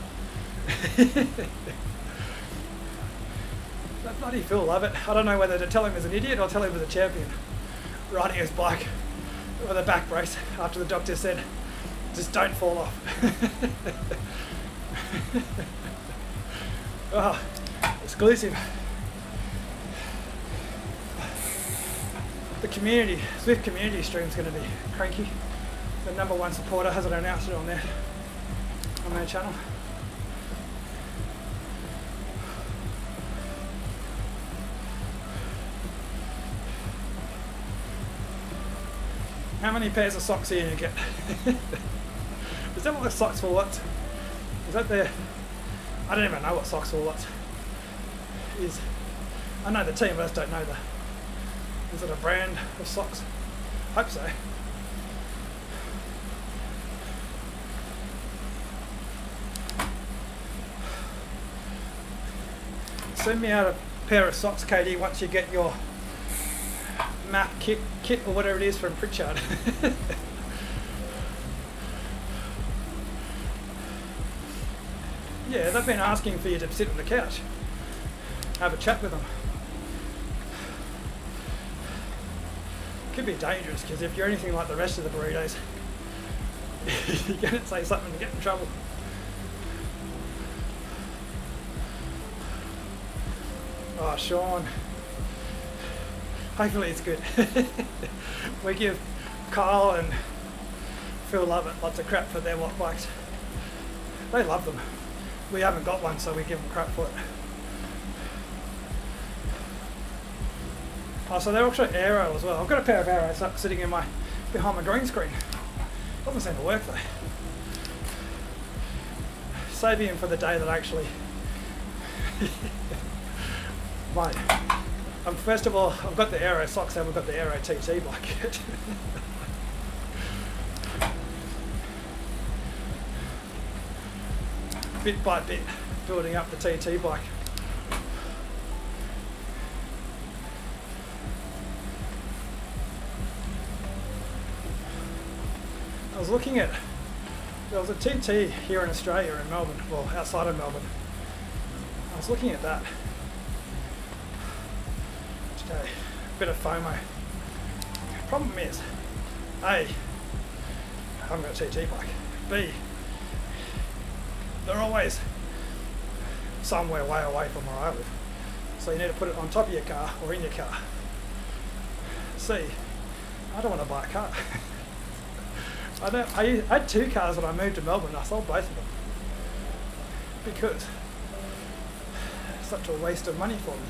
That bloody Phil Lovett. I don't know whether to tell him as an idiot or tell him as a champion. Riding his bike with a back brace after the doctor said, just don't fall off. Oh, exclusive. The community, Zwift community stream is going to be cranky. The #1 supporter hasn't announced it on their channel. How many pairs of socks are you going to get? Is that what the socks for what? Is that the... I don't even know what socks for what is. I know the team, but I just don't know the... Is it a brand of socks? Hope so. Send me out a pair of socks, Katie, once you get your map kit or whatever it is from Pritchard. Yeah, they've been asking for you to sit on the couch, have a chat with them. Could be dangerous, because if you're anything like the rest of the burritos, you're going to say something to get in trouble. Oh, Sean. Hopefully it's good. We give Kyle and Phil Lovett lots of crap for their watt bikes. They love them. We haven't got one, so we give them crap for it. Oh, so they're actually aero as well. I've got a pair of arrows up sitting in behind my green screen. Doesn't seem to work though. Saving them for the day that actually. Mate, first of all, I've got the aero socks, I haven't got the aero TT bike yet. Bit by bit, building up the TT bike. I was looking at, there was a TT here in Australia, in Melbourne, well outside of Melbourne. I was looking at that today, a bit of FOMO. Problem is, A, I haven't got a TT bike. B, they're always somewhere way away from where I live. So you need to put it on top of your car or in your car. C, I don't want to buy a car. I had 2 cars when I moved to Melbourne. I sold both of them because it's such a waste of money for me.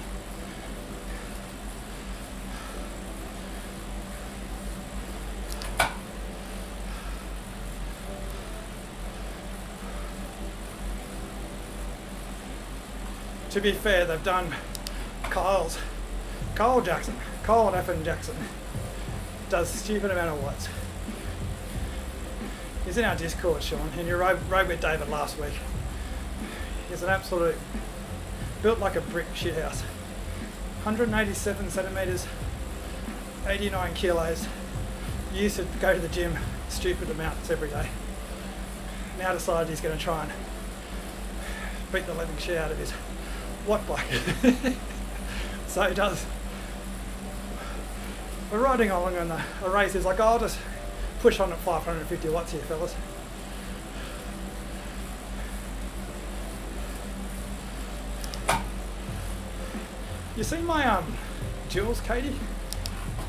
To be fair, they've done Kyle F. Jackson does a stupid amount of watts. He's in our Discord, Sean, and you rode with David last week. He's an absolute, built like a brick shithouse. 187 centimetres, 89 kilos. He used to go to the gym stupid amounts every day. Now decided he's going to try and beat the living shit out of his watt bike. So he does. We're riding along on a race. He's like, oh, I'll just push on at 550 watts here, fellas. You see my jewels, Katie?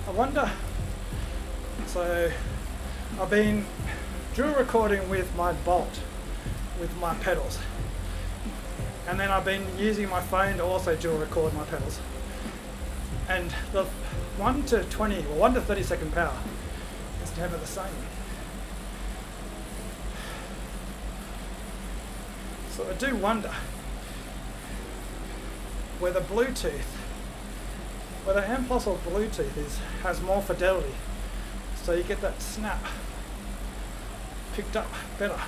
I wonder. So I've been dual recording with my Bolt, with my pedals. And then I've been using my phone to also dual record my pedals. And the 1 to 20 or 1 to 30 second power is never the same. So I do wonder whether ANT Plus or Bluetooth has more fidelity, so you get that snap picked up better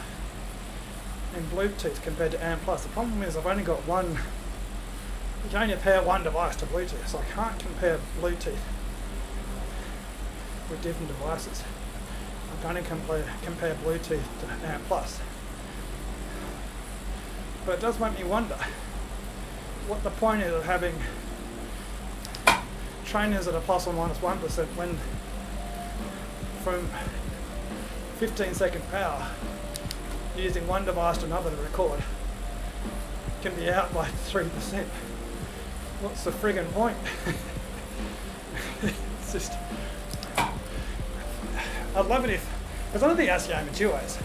in Bluetooth compared to ANT Plus. The problem is I've only got one. You can only pair one device to Bluetooth, so I can't compare Bluetooth with different devices. I can only compare Bluetooth to ANT Plus. But it does make me wonder what the point is of having trainers at a plus or minus 1% when from 15 second power using one device to another to record can be out by 3%. What's the friggin' point? It's just, I'd love it if, because none of the Asiama duos,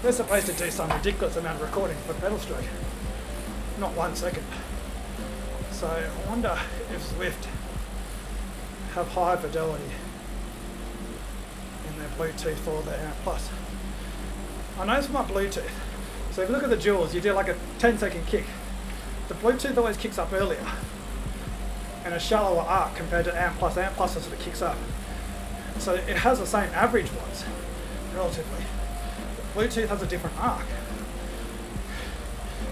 they're supposed to do some ridiculous amount of recording for pedal stroke, not 1 second. So I wonder if Zwift have high fidelity in their Bluetooth or their ANT Plus. I know from my Bluetooth, so if you look at the duals, you do like a 10-second kick. The Bluetooth always kicks up earlier and a shallower arc compared to ANT Plus. ANT Plus sort of kicks up. So it has the same average watts, relatively. But Bluetooth has a different arc.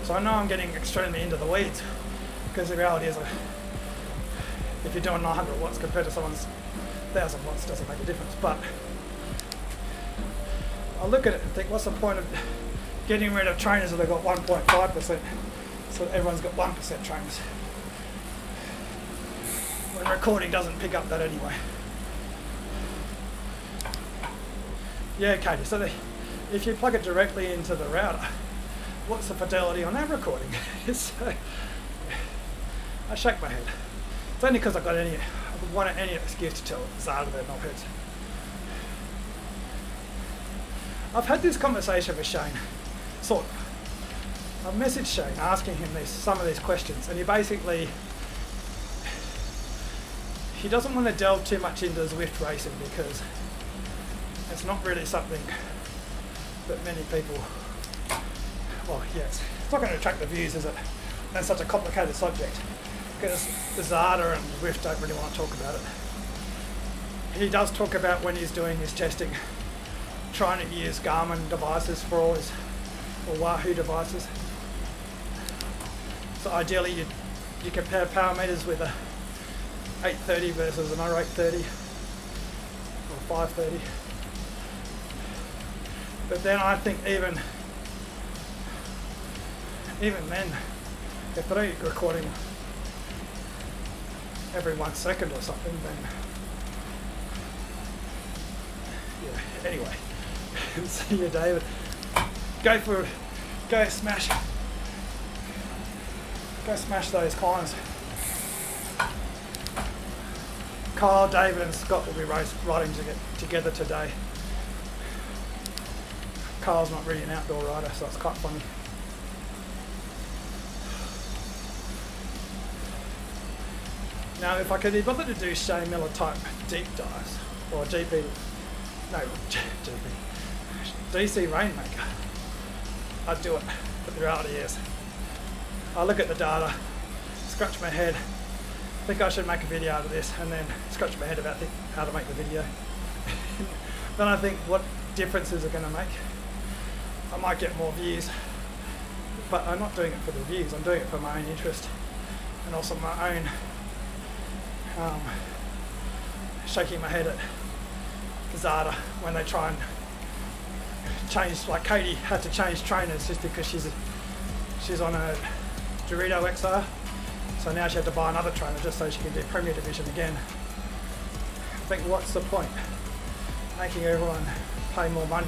So I know I'm getting extremely into the weeds, because the reality is if you're doing 900 watts compared to someone's 1000 watts, doesn't make a difference. But I look at it and think, what's the point of getting rid of trainers that have got 1.5%, so everyone's got 1% trainers, when recording doesn't pick up that anyway. Yeah, Katie, so if you plug it directly into the router, what's the fidelity on that recording? So, I shake my head. It's only because I've wanted any excuse to tell Zada they're knobheads. I've had this conversation with Shane, sort of. I've messaged Shane asking him some of these questions, and he doesn't want to delve too much into Zwift racing because it's not really something that many people, well, yes, it's not going to attract the views, is it? That's such a complicated subject because the Zada and Zwift don't really want to talk about it. He does talk about when he's doing his testing, trying to use Garmin devices for all his, or Wahoo devices. So ideally you compare power meters with a 830 versus an 0830 or 530. But then I think even then, if they're recording every 1 second or something, then yeah. Anyway, see you, David. Go smash those climbs. Kyle, David and Scott will be riding together today. Kyle's not really an outdoor rider, so it's quite funny. Now, if I could be bothered to do Shane Miller type deep dives, or DC Rainmaker, I'd do it, but the reality is, I look at the data, scratch my head, think I should make a video out of this, and then scratch my head about how to make the video. Then I think, what differences are going to make? I might get more views, but I'm not doing it for the views, I'm doing it for my own interest, and also my own shaking my head at Zada when they try and change, like Katie had to change trainers just because she's on a Dorito XR, so now she had to buy another trainer just so she can do Premier Division again. I think, what's the point? Making everyone pay more money,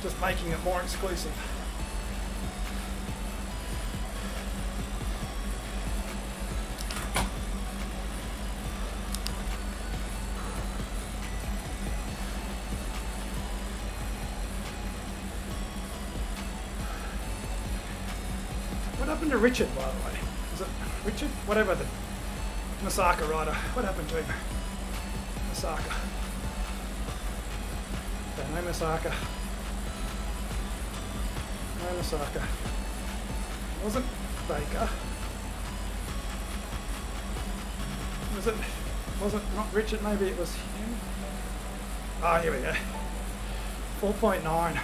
just making it more exclusive. What happened to Richard, by the way? Is it Richard? Whatever, the Masaka rider. What happened to him? Masaka. Okay, no Masaka. No Masaka. Wasn't Baker. Wasn't not Richard, maybe it was him? Ah, here we go. 4.9.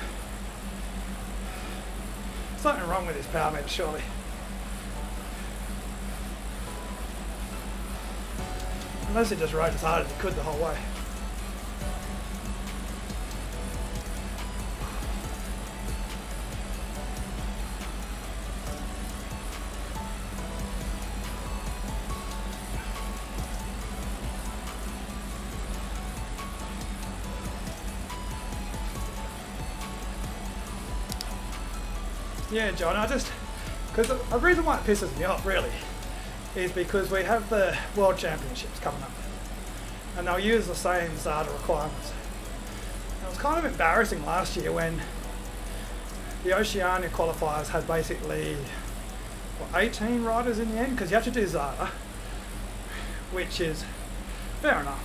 Something wrong with his power meter, surely. Unless he just rode as hard as he could the whole way. Yeah, John, because the reason why it pisses me off, really, is because we have the World Championships coming up, and they'll use the same Zada requirements. It was kind of embarrassing last year when the Oceania qualifiers had basically 18 riders in the end, because you have to do Zada, which is fair enough,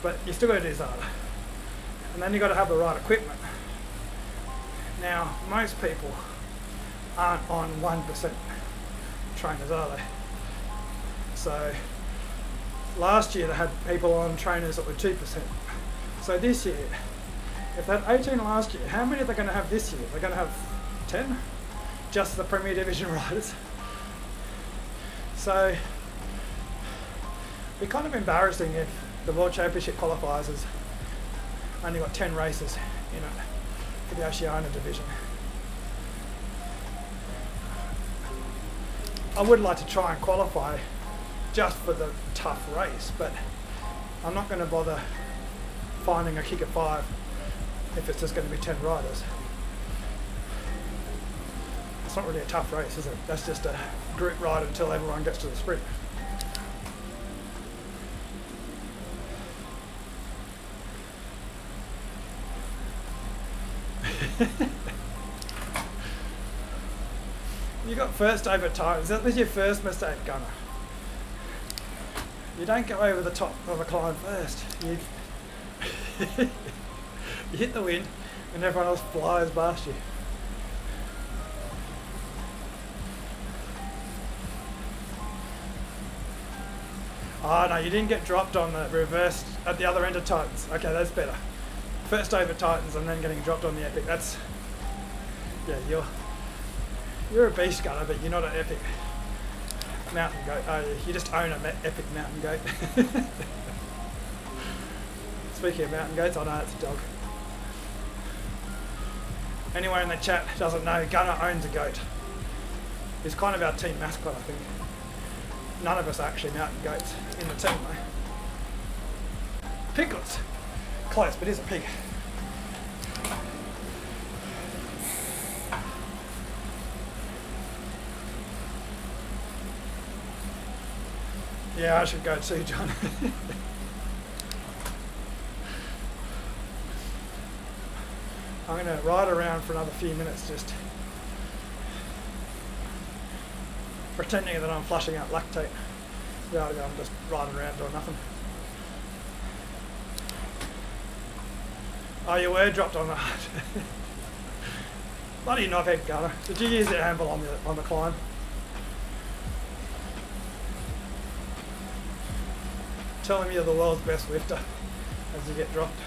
but you still got to do Zada, and then you got to have the right equipment. Now, most people aren't on 1% trainers, are they? So last year they had people on trainers that were 2%. So this year, if they had 18 last year, how many are they going to have this year? They're going to have 10? Just the Premier Division riders. So it'd be kind of embarrassing if the World Championship qualifiers has only got 10 races in it for the Oceania division. I would like to try and qualify just for the tough race, but I'm not going to bother finding a kick of 5 if it's just going to be 10 riders. It's not really a tough race, is it? That's just a group ride until everyone gets to the sprint. You got first over Titans. That was your first mistake, Gunner. You don't go over the top of a climb first. You you hit the wind and everyone else flies past you. Oh no, you didn't get dropped on the reverse at the other end of Titans. Okay, that's better. First over Titans and then getting dropped on the epic. That's, yeah, you're a beast, Gunner, but you're not an epic mountain goat. You just own an epic mountain goat. Speaking of mountain goats, I know it's a dog. Anyone in the chat doesn't know, Gunner owns a goat. He's kind of our team mascot, I think. None of us are actually mountain goats in the team, though. Piglets. Close, but he's a pig. Yeah, I should go too, John. I'm going to ride around for another few minutes just pretending that I'm flushing out lactate. Yeah, I'm just riding around doing nothing. Oh, you were dropped on that. Bloody knobhead, Gunner. Did you use the anvil on the climb? Telling me you're the world's best Zwifter as you get dropped.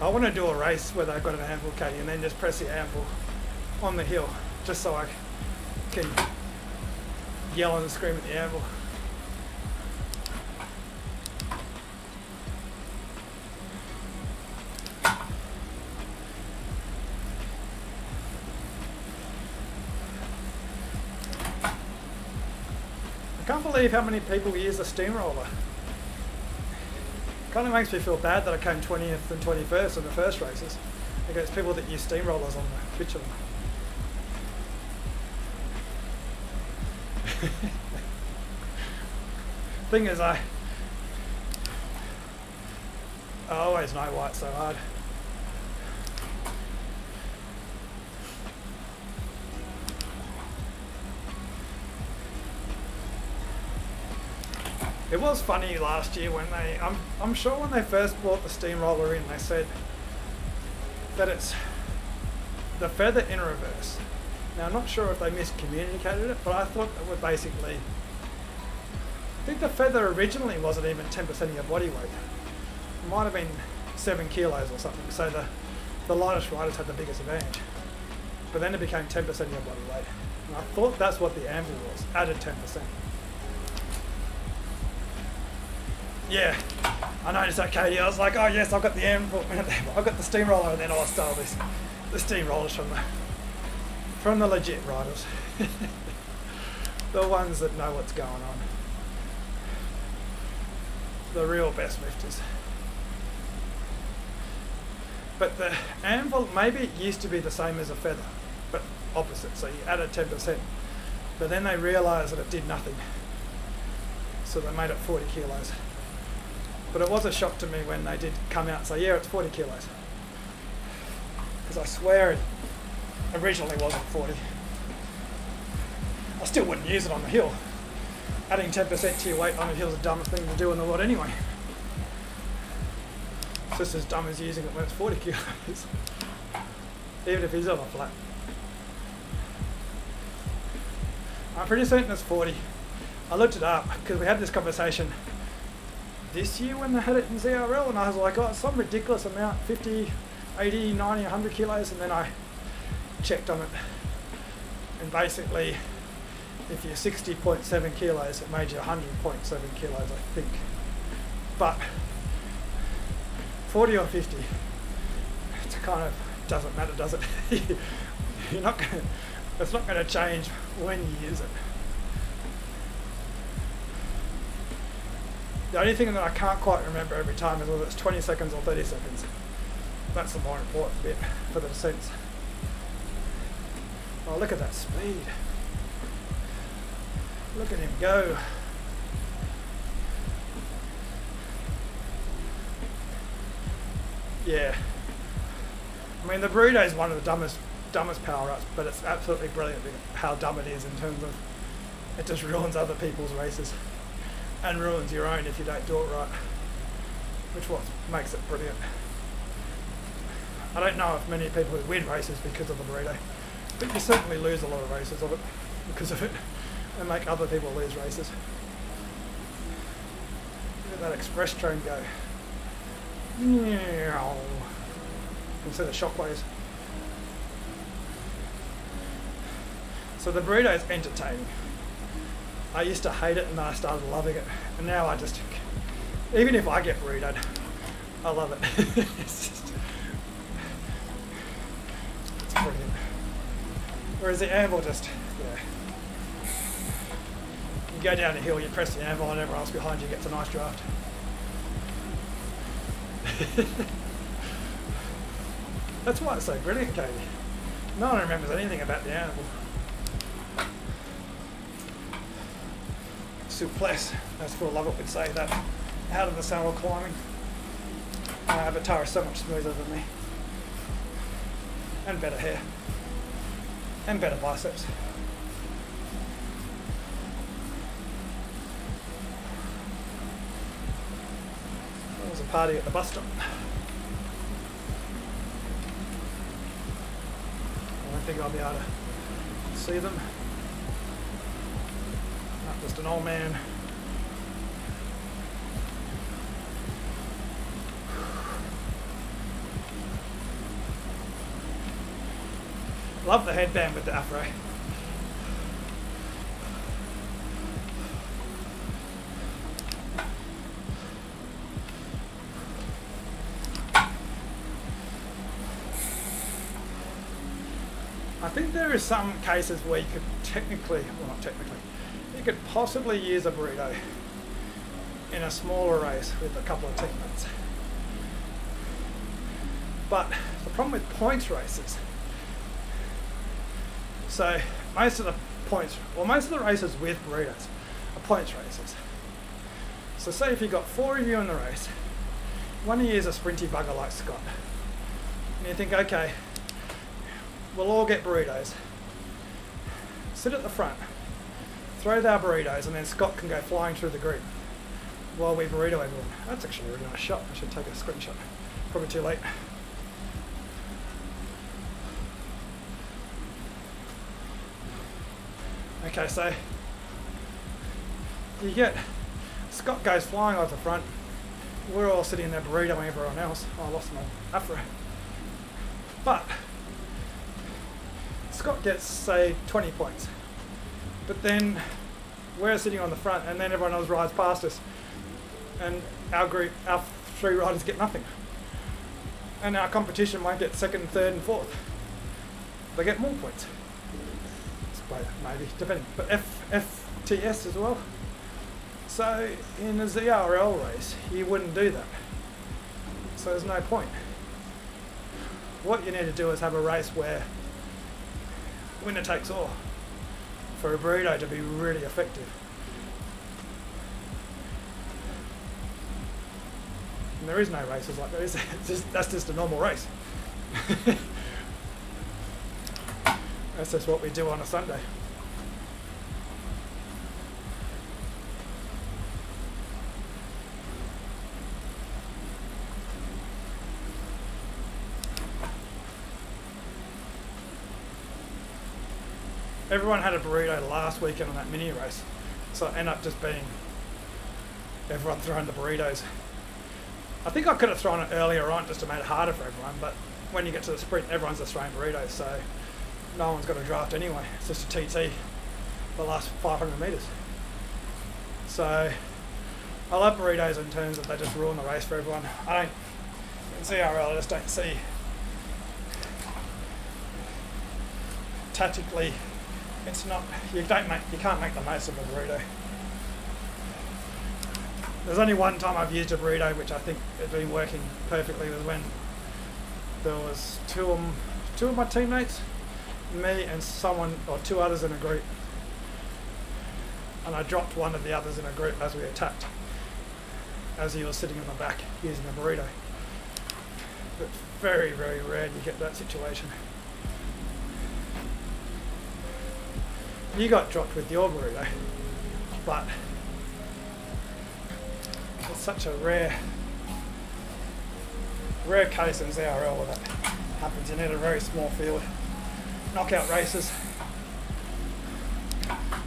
I want to do a race where they've got an anvil, Katie, and then just press the anvil on the hill, just so I can yell and scream at the anvil. I can't believe how many people use the steamroller. Kind of makes me feel bad that I came 20th and 21st in the first races against people that use steamrollers on the bitumen. Thing is, I always know why it's so hard. It was funny last year when I'm sure when they first brought the steamroller in, they said that it's the feather in reverse. Now I'm not sure if they miscommunicated it, but I thought that would basically, I think the feather originally wasn't even 10% of your body weight. It might have been 7 kilos or something, so the lightest riders had the biggest advantage. But then it became 10% of your body weight. And I thought that's what the anvil was, added 10%. Yeah, I noticed that, Katie. I was like, oh yes, I've got the anvil, I've got the steamroller, and then I stole the steamrollers from the legit riders. The ones that know what's going on. The real best lifters. But the anvil, maybe it used to be the same as a feather, but opposite, so you added 10%. But then they realised that it did nothing. So they made it 40 kilos. But it was a shock to me when they did come out and say, yeah, it's 40 kilos. Because I swear it originally wasn't 40. I still wouldn't use it on the hill. Adding 10% to your weight on a hill is the dumbest thing to do in the world anyway. It's just as dumb as using it when it's 40 kilos. Even if he's on a flat. I'm pretty certain it's 40. I looked it up because we had this conversation this year when they had it in ZRL, and I was like, oh, it's some ridiculous amount, 50, 80, 90, 100 kilos, and then I checked on it, and basically if you're 60.7 kilos, it made you 100.7 kilos, I think. But 40 or 50, it kind of doesn't matter, does it? You're not going to, it's not going to change when you use it. The only thing that I can't quite remember every time is whether it's 20 seconds or 30 seconds. That's the more important bit for the descents. Oh, look at that speed. Look at him go. Yeah. I mean, the burrito is one of the dumbest power-ups, but it's absolutely brilliant how dumb it is in terms of it just ruins other people's races and ruins your own if you don't do it right, which what makes it brilliant. I don't know if many people who win races because of the burrito, but you certainly lose a lot of races of it because of it and make other people lose races. Look at that express train go. You can see the shockwaves. So the burrito is entertaining. I used to hate it and then I started loving it, and now I just, even if I get burritoed, I love it. It's brilliant. Whereas the anvil just, yeah. You go down the hill, you press the anvil and everyone else behind you gets a nice draft. That's why it's so brilliant, Katie. No one remembers anything about the anvil. Souplesse, as Phil Lovett would say, that out of the saddle climbing. But Tara's so much smoother than me. And better hair. And better biceps. There was a party at the bus stop. I don't think I'll be able to see them. Not just an old man. Love the headband with the afro. I think there is some cases where you could technically, well not technically, you could possibly use a burrito in a smaller race with a couple of teammates. But the problem with points races, so most of the races with burritos are points races. So say if you've got 4 of you in the race, one of you is a sprinty bugger like Scott, and you think, okay, we'll all get burritos, sit at the front, throw our burritos, and then Scott can go flying through the grid while we burrito everyone. That's actually a really nice shot. I should take a screenshot. Probably too late. Okay, so you get Scott goes flying off the front. We're all sitting there burritoing everyone else. Oh, I lost my afro. But Scott gets, say, 20 points. But then we're sitting on the front and then everyone else rides past us. And our 3 riders get nothing. And our competition might get 2nd, 3rd and 4th. They get more points. Maybe, depending. But FTS as well. So in a ZRL race, you wouldn't do that. So there's no point. What you need to do is have a race where winner takes all for a burrito to be really effective. And there is no races like that, is there? That's just a normal race. That's just what we do on a Sunday. Everyone had a burrito last weekend on that mini race, so it ended up just being everyone throwing the burritos. I think I could have thrown it earlier on just to make it harder for everyone, but when you get to the sprint, everyone's just throwing burritos, so no one's got a draft anyway. It's just a TT the last 500 metres. So I love burritos in terms of they just ruin the race for everyone. In CRL, I just don't see tactically. It's not, you can't make the most of a burrito. There's only one time I've used a burrito which I think has been working perfectly, was when there was two of my teammates, me and someone or two others in a group, and I dropped one of the others in a group as we attacked, as he was sitting on the back using a burrito. But very, very rare you get that situation. You got dropped with your burrito, but it's such a rare case in ZRL where that happens. You need a very small field. Knockout races,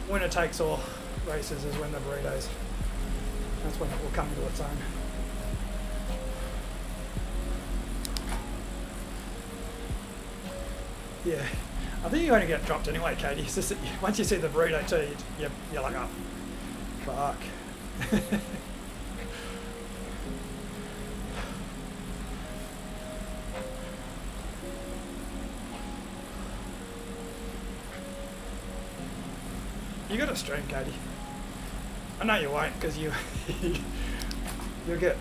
winner takes all races is when the burritos, that's when it will come into its own. Yeah, I think you only get dropped anyway, Katie. It's just that once you see the burrito too, you're like, oh, fuck. You got to stream, Katie. I know you won't, because you'll get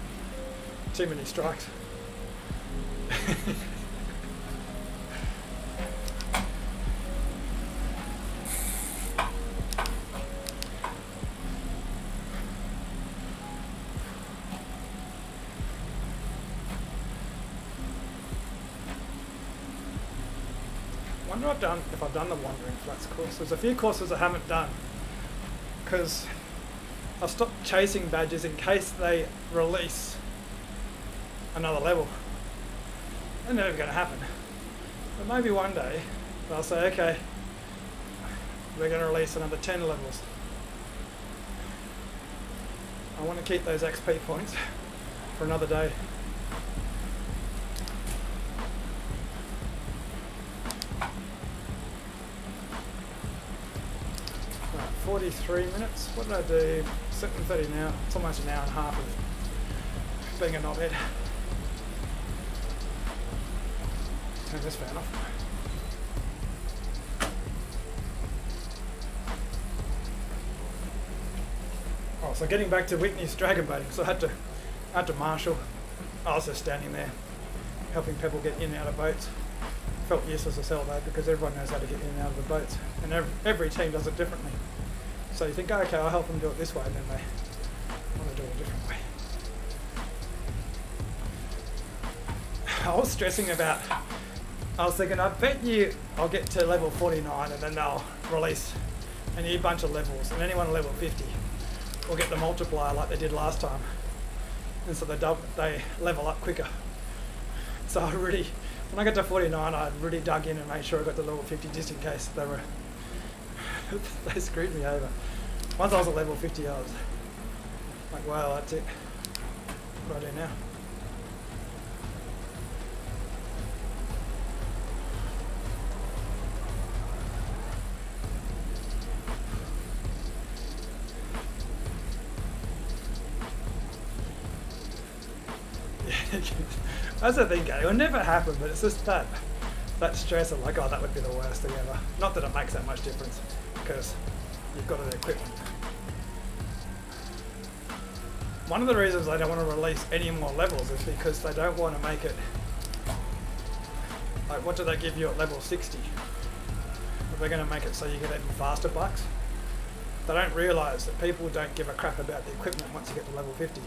too many strikes. I wonder if I've done the Wandering Flats course. There's a few courses I haven't done because I stopped chasing badges in case they release another level. They're never going to happen. But maybe one day they'll say, okay, we're going to release another 10 levels. I want to keep those XP points for another day. 43 minutes. What did I do? 7:30 now. It's almost an hour and a half of being a knobhead. Turn this fan off. Oh, so getting back to Whitney's dragon boating. So I had to marshal. I was just standing there helping people get in and out of boats. Felt useless as hell though, because everyone knows how to get in and out of the boats, and every team does it differently. So you think, oh, okay, I'll help them do it this way, and then they want to do it a different way. I was stressing about, I was thinking, I bet you I'll get to level 49 and then they'll release a new bunch of levels, and anyone at level 50 will get the multiplier like they did last time. And so they level up quicker. So when I got to 49, I really dug in and made sure I got to level 50 just in case they screwed me over. Once I was at level 50, I was like, wow, that's it. What do I do now? That's the thing, it will never happen, but it's just that stress of like, oh, that would be the worst thing ever. Not that it makes that much difference, because you've got the equipment. One of the reasons they don't want to release any more levels is because they don't want to make it, like, what do they give you at level 60? If they're going to make it so you get even faster bikes. They don't realise that people don't give a crap about the equipment once you get to level 50.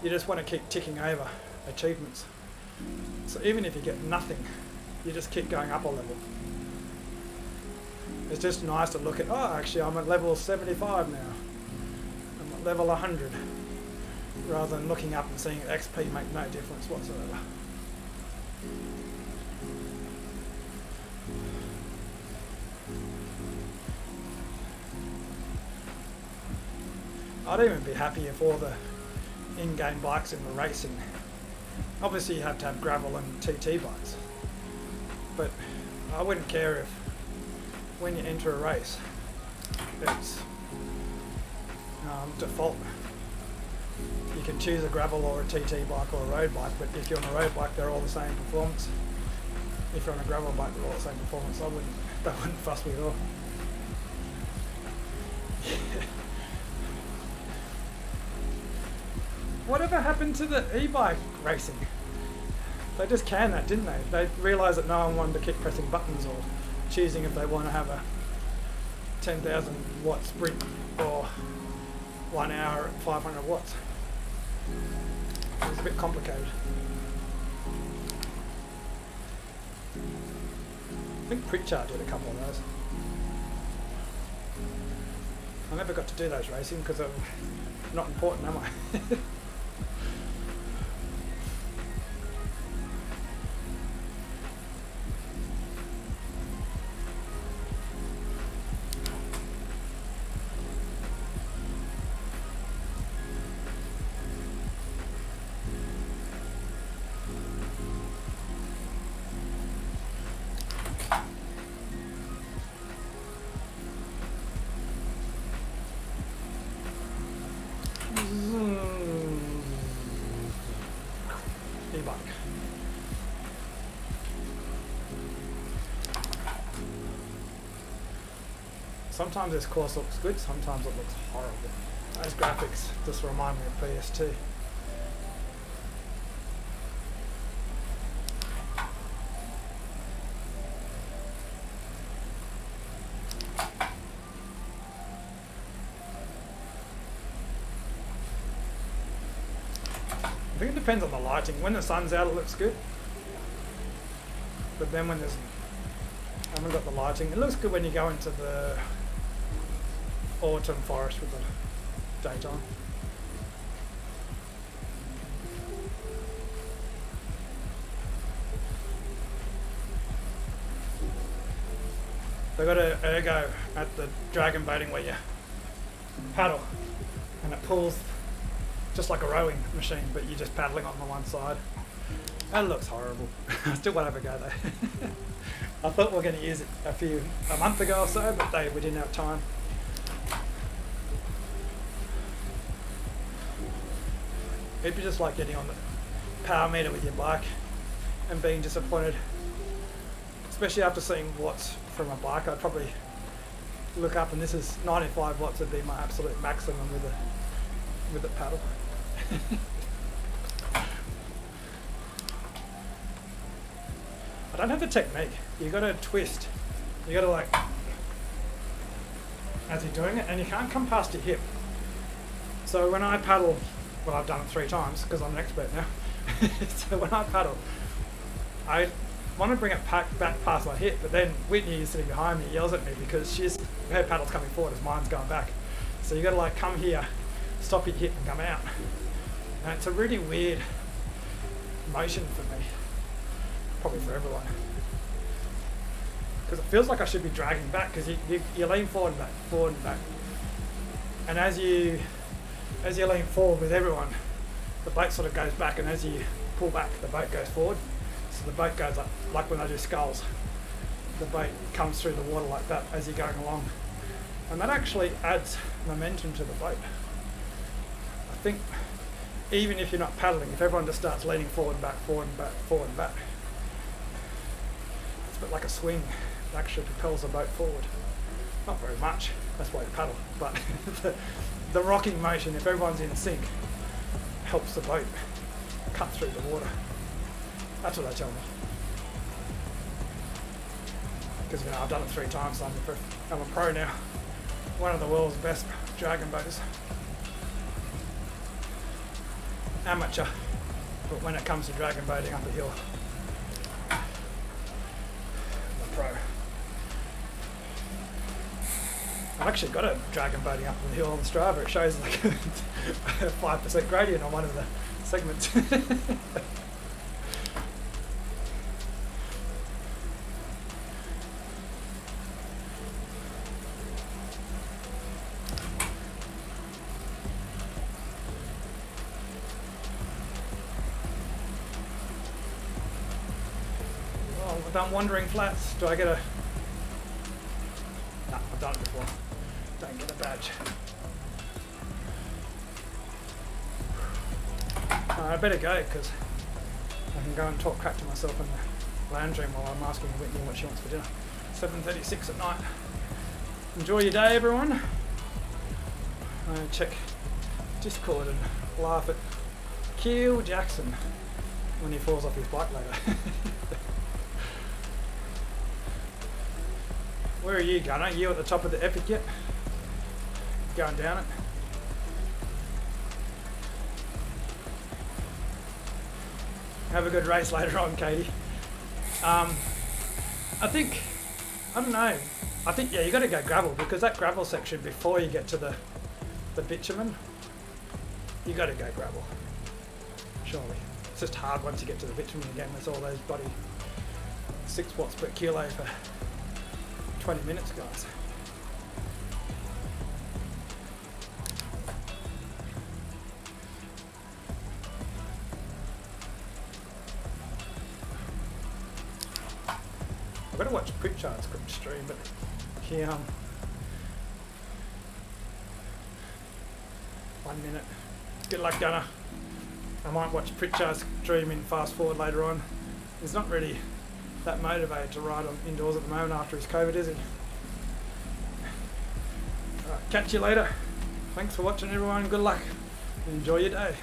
You just want to keep ticking over achievements. So even if you get nothing, you just keep going up a level. It's just nice to look at, oh, actually I'm at level 75 now. I'm at level 100. Rather than looking up and seeing XP make no difference whatsoever. I'd even be happy if all the in-game bikes in the racing, obviously you have to have gravel and TT bikes, but I wouldn't care if when you enter a race it's default. You can choose a gravel or a TT bike or a road bike, but if you're on a road bike they're all the same performance. If you're on a gravel bike they're all the same performance. That wouldn't fuss me at all. Whatever happened to the e-bike racing? They just canned that, didn't they? They realised that no one wanted to keep pressing buttons or choosing if they want to have a 10,000 watt sprint or 1 hour at 500 watts. It was a bit complicated. I think Pritchard did a couple of those. I never got to do those racing because I'm not important, am I? E-bike. Sometimes this course looks good, sometimes it looks horrible. Those graphics just remind me of PS2. I think it depends on the lighting. When the sun's out, it looks good. But then when I haven't got the lighting, it looks good when you go into the autumn forest with the daytime. They got an ergo at the dragon boating where you paddle and it pulls just like a rowing machine, but you're just paddling on the one side. That looks horrible. I still won't have a go though. I thought we were going to use it a month ago or so, but we didn't have time. It'd be just like getting on the power meter with your bike and being disappointed, especially after seeing watts from a bike. I'd probably look up, and this is 95 watts would be my absolute maximum with a paddle. I don't have the technique. You got to twist. You got to like, as you're doing it, and you can't come past your hip. So when I paddle, well, I've done it 3 times because I'm an expert now. So when I paddle, I want to bring it back past my hip, but then Whitney is sitting behind me, yells at me because her paddle's coming forward as mine's going back. So you got to like come here, stop your hip and come out. And it's a really weird motion for me, probably for everyone, because it feels like I should be dragging back because you lean forward and back, and as you lean forward with everyone, the boat sort of goes back, and as you pull back, the boat goes forward. So the boat goes up, like when I do sculls, the boat comes through the water like that as you're going along, and that actually adds momentum to the boat. I think even if you're not paddling, if everyone just starts leaning forward and back, forward and back, forward and back, it's a bit like a swing. It actually propels the boat forward. Not very much, that's why you paddle, but the rocking motion, if everyone's in sync, helps the boat cut through the water. That's what they tell me. Because I've done it 3 times, so I'm a pro now. One of the world's best dragon boaters. Amateur, but when it comes to dragon boating up a hill, I'm a pro. I've actually got a dragon boating up the hill on Strava. It shows like a 5% gradient on one of the segments. I've done wandering flats. Do I get a... No, I've done it before. Don't get a badge. I better go because I can go and talk crap to myself in the lounge room while I'm asking Whitney what she wants for dinner. 7:36 at night. Enjoy your day, everyone. Check Discord and laugh at kill Jackson when he falls off his bike later. Where are you, Gunner? You at the top of the epic yet? Going down it? Have a good race later on, Katie. I don't know. I think, yeah, you got to go gravel, because that gravel section before you get to the bitumen, you got to go gravel. Surely. It's just hard once you get to the bitumen again. There's all those bloody 6 watts per kilo for 20 minutes, guys. I've got to watch Pritchard's quick stream, but he 1 minute. Good luck, Gunner. I might watch Pritchard's stream in fast forward later on. He's not really that motivated to ride on indoors at the moment after his COVID, is he? Alright, catch you later. Thanks for watching, everyone. Good luck and enjoy your day.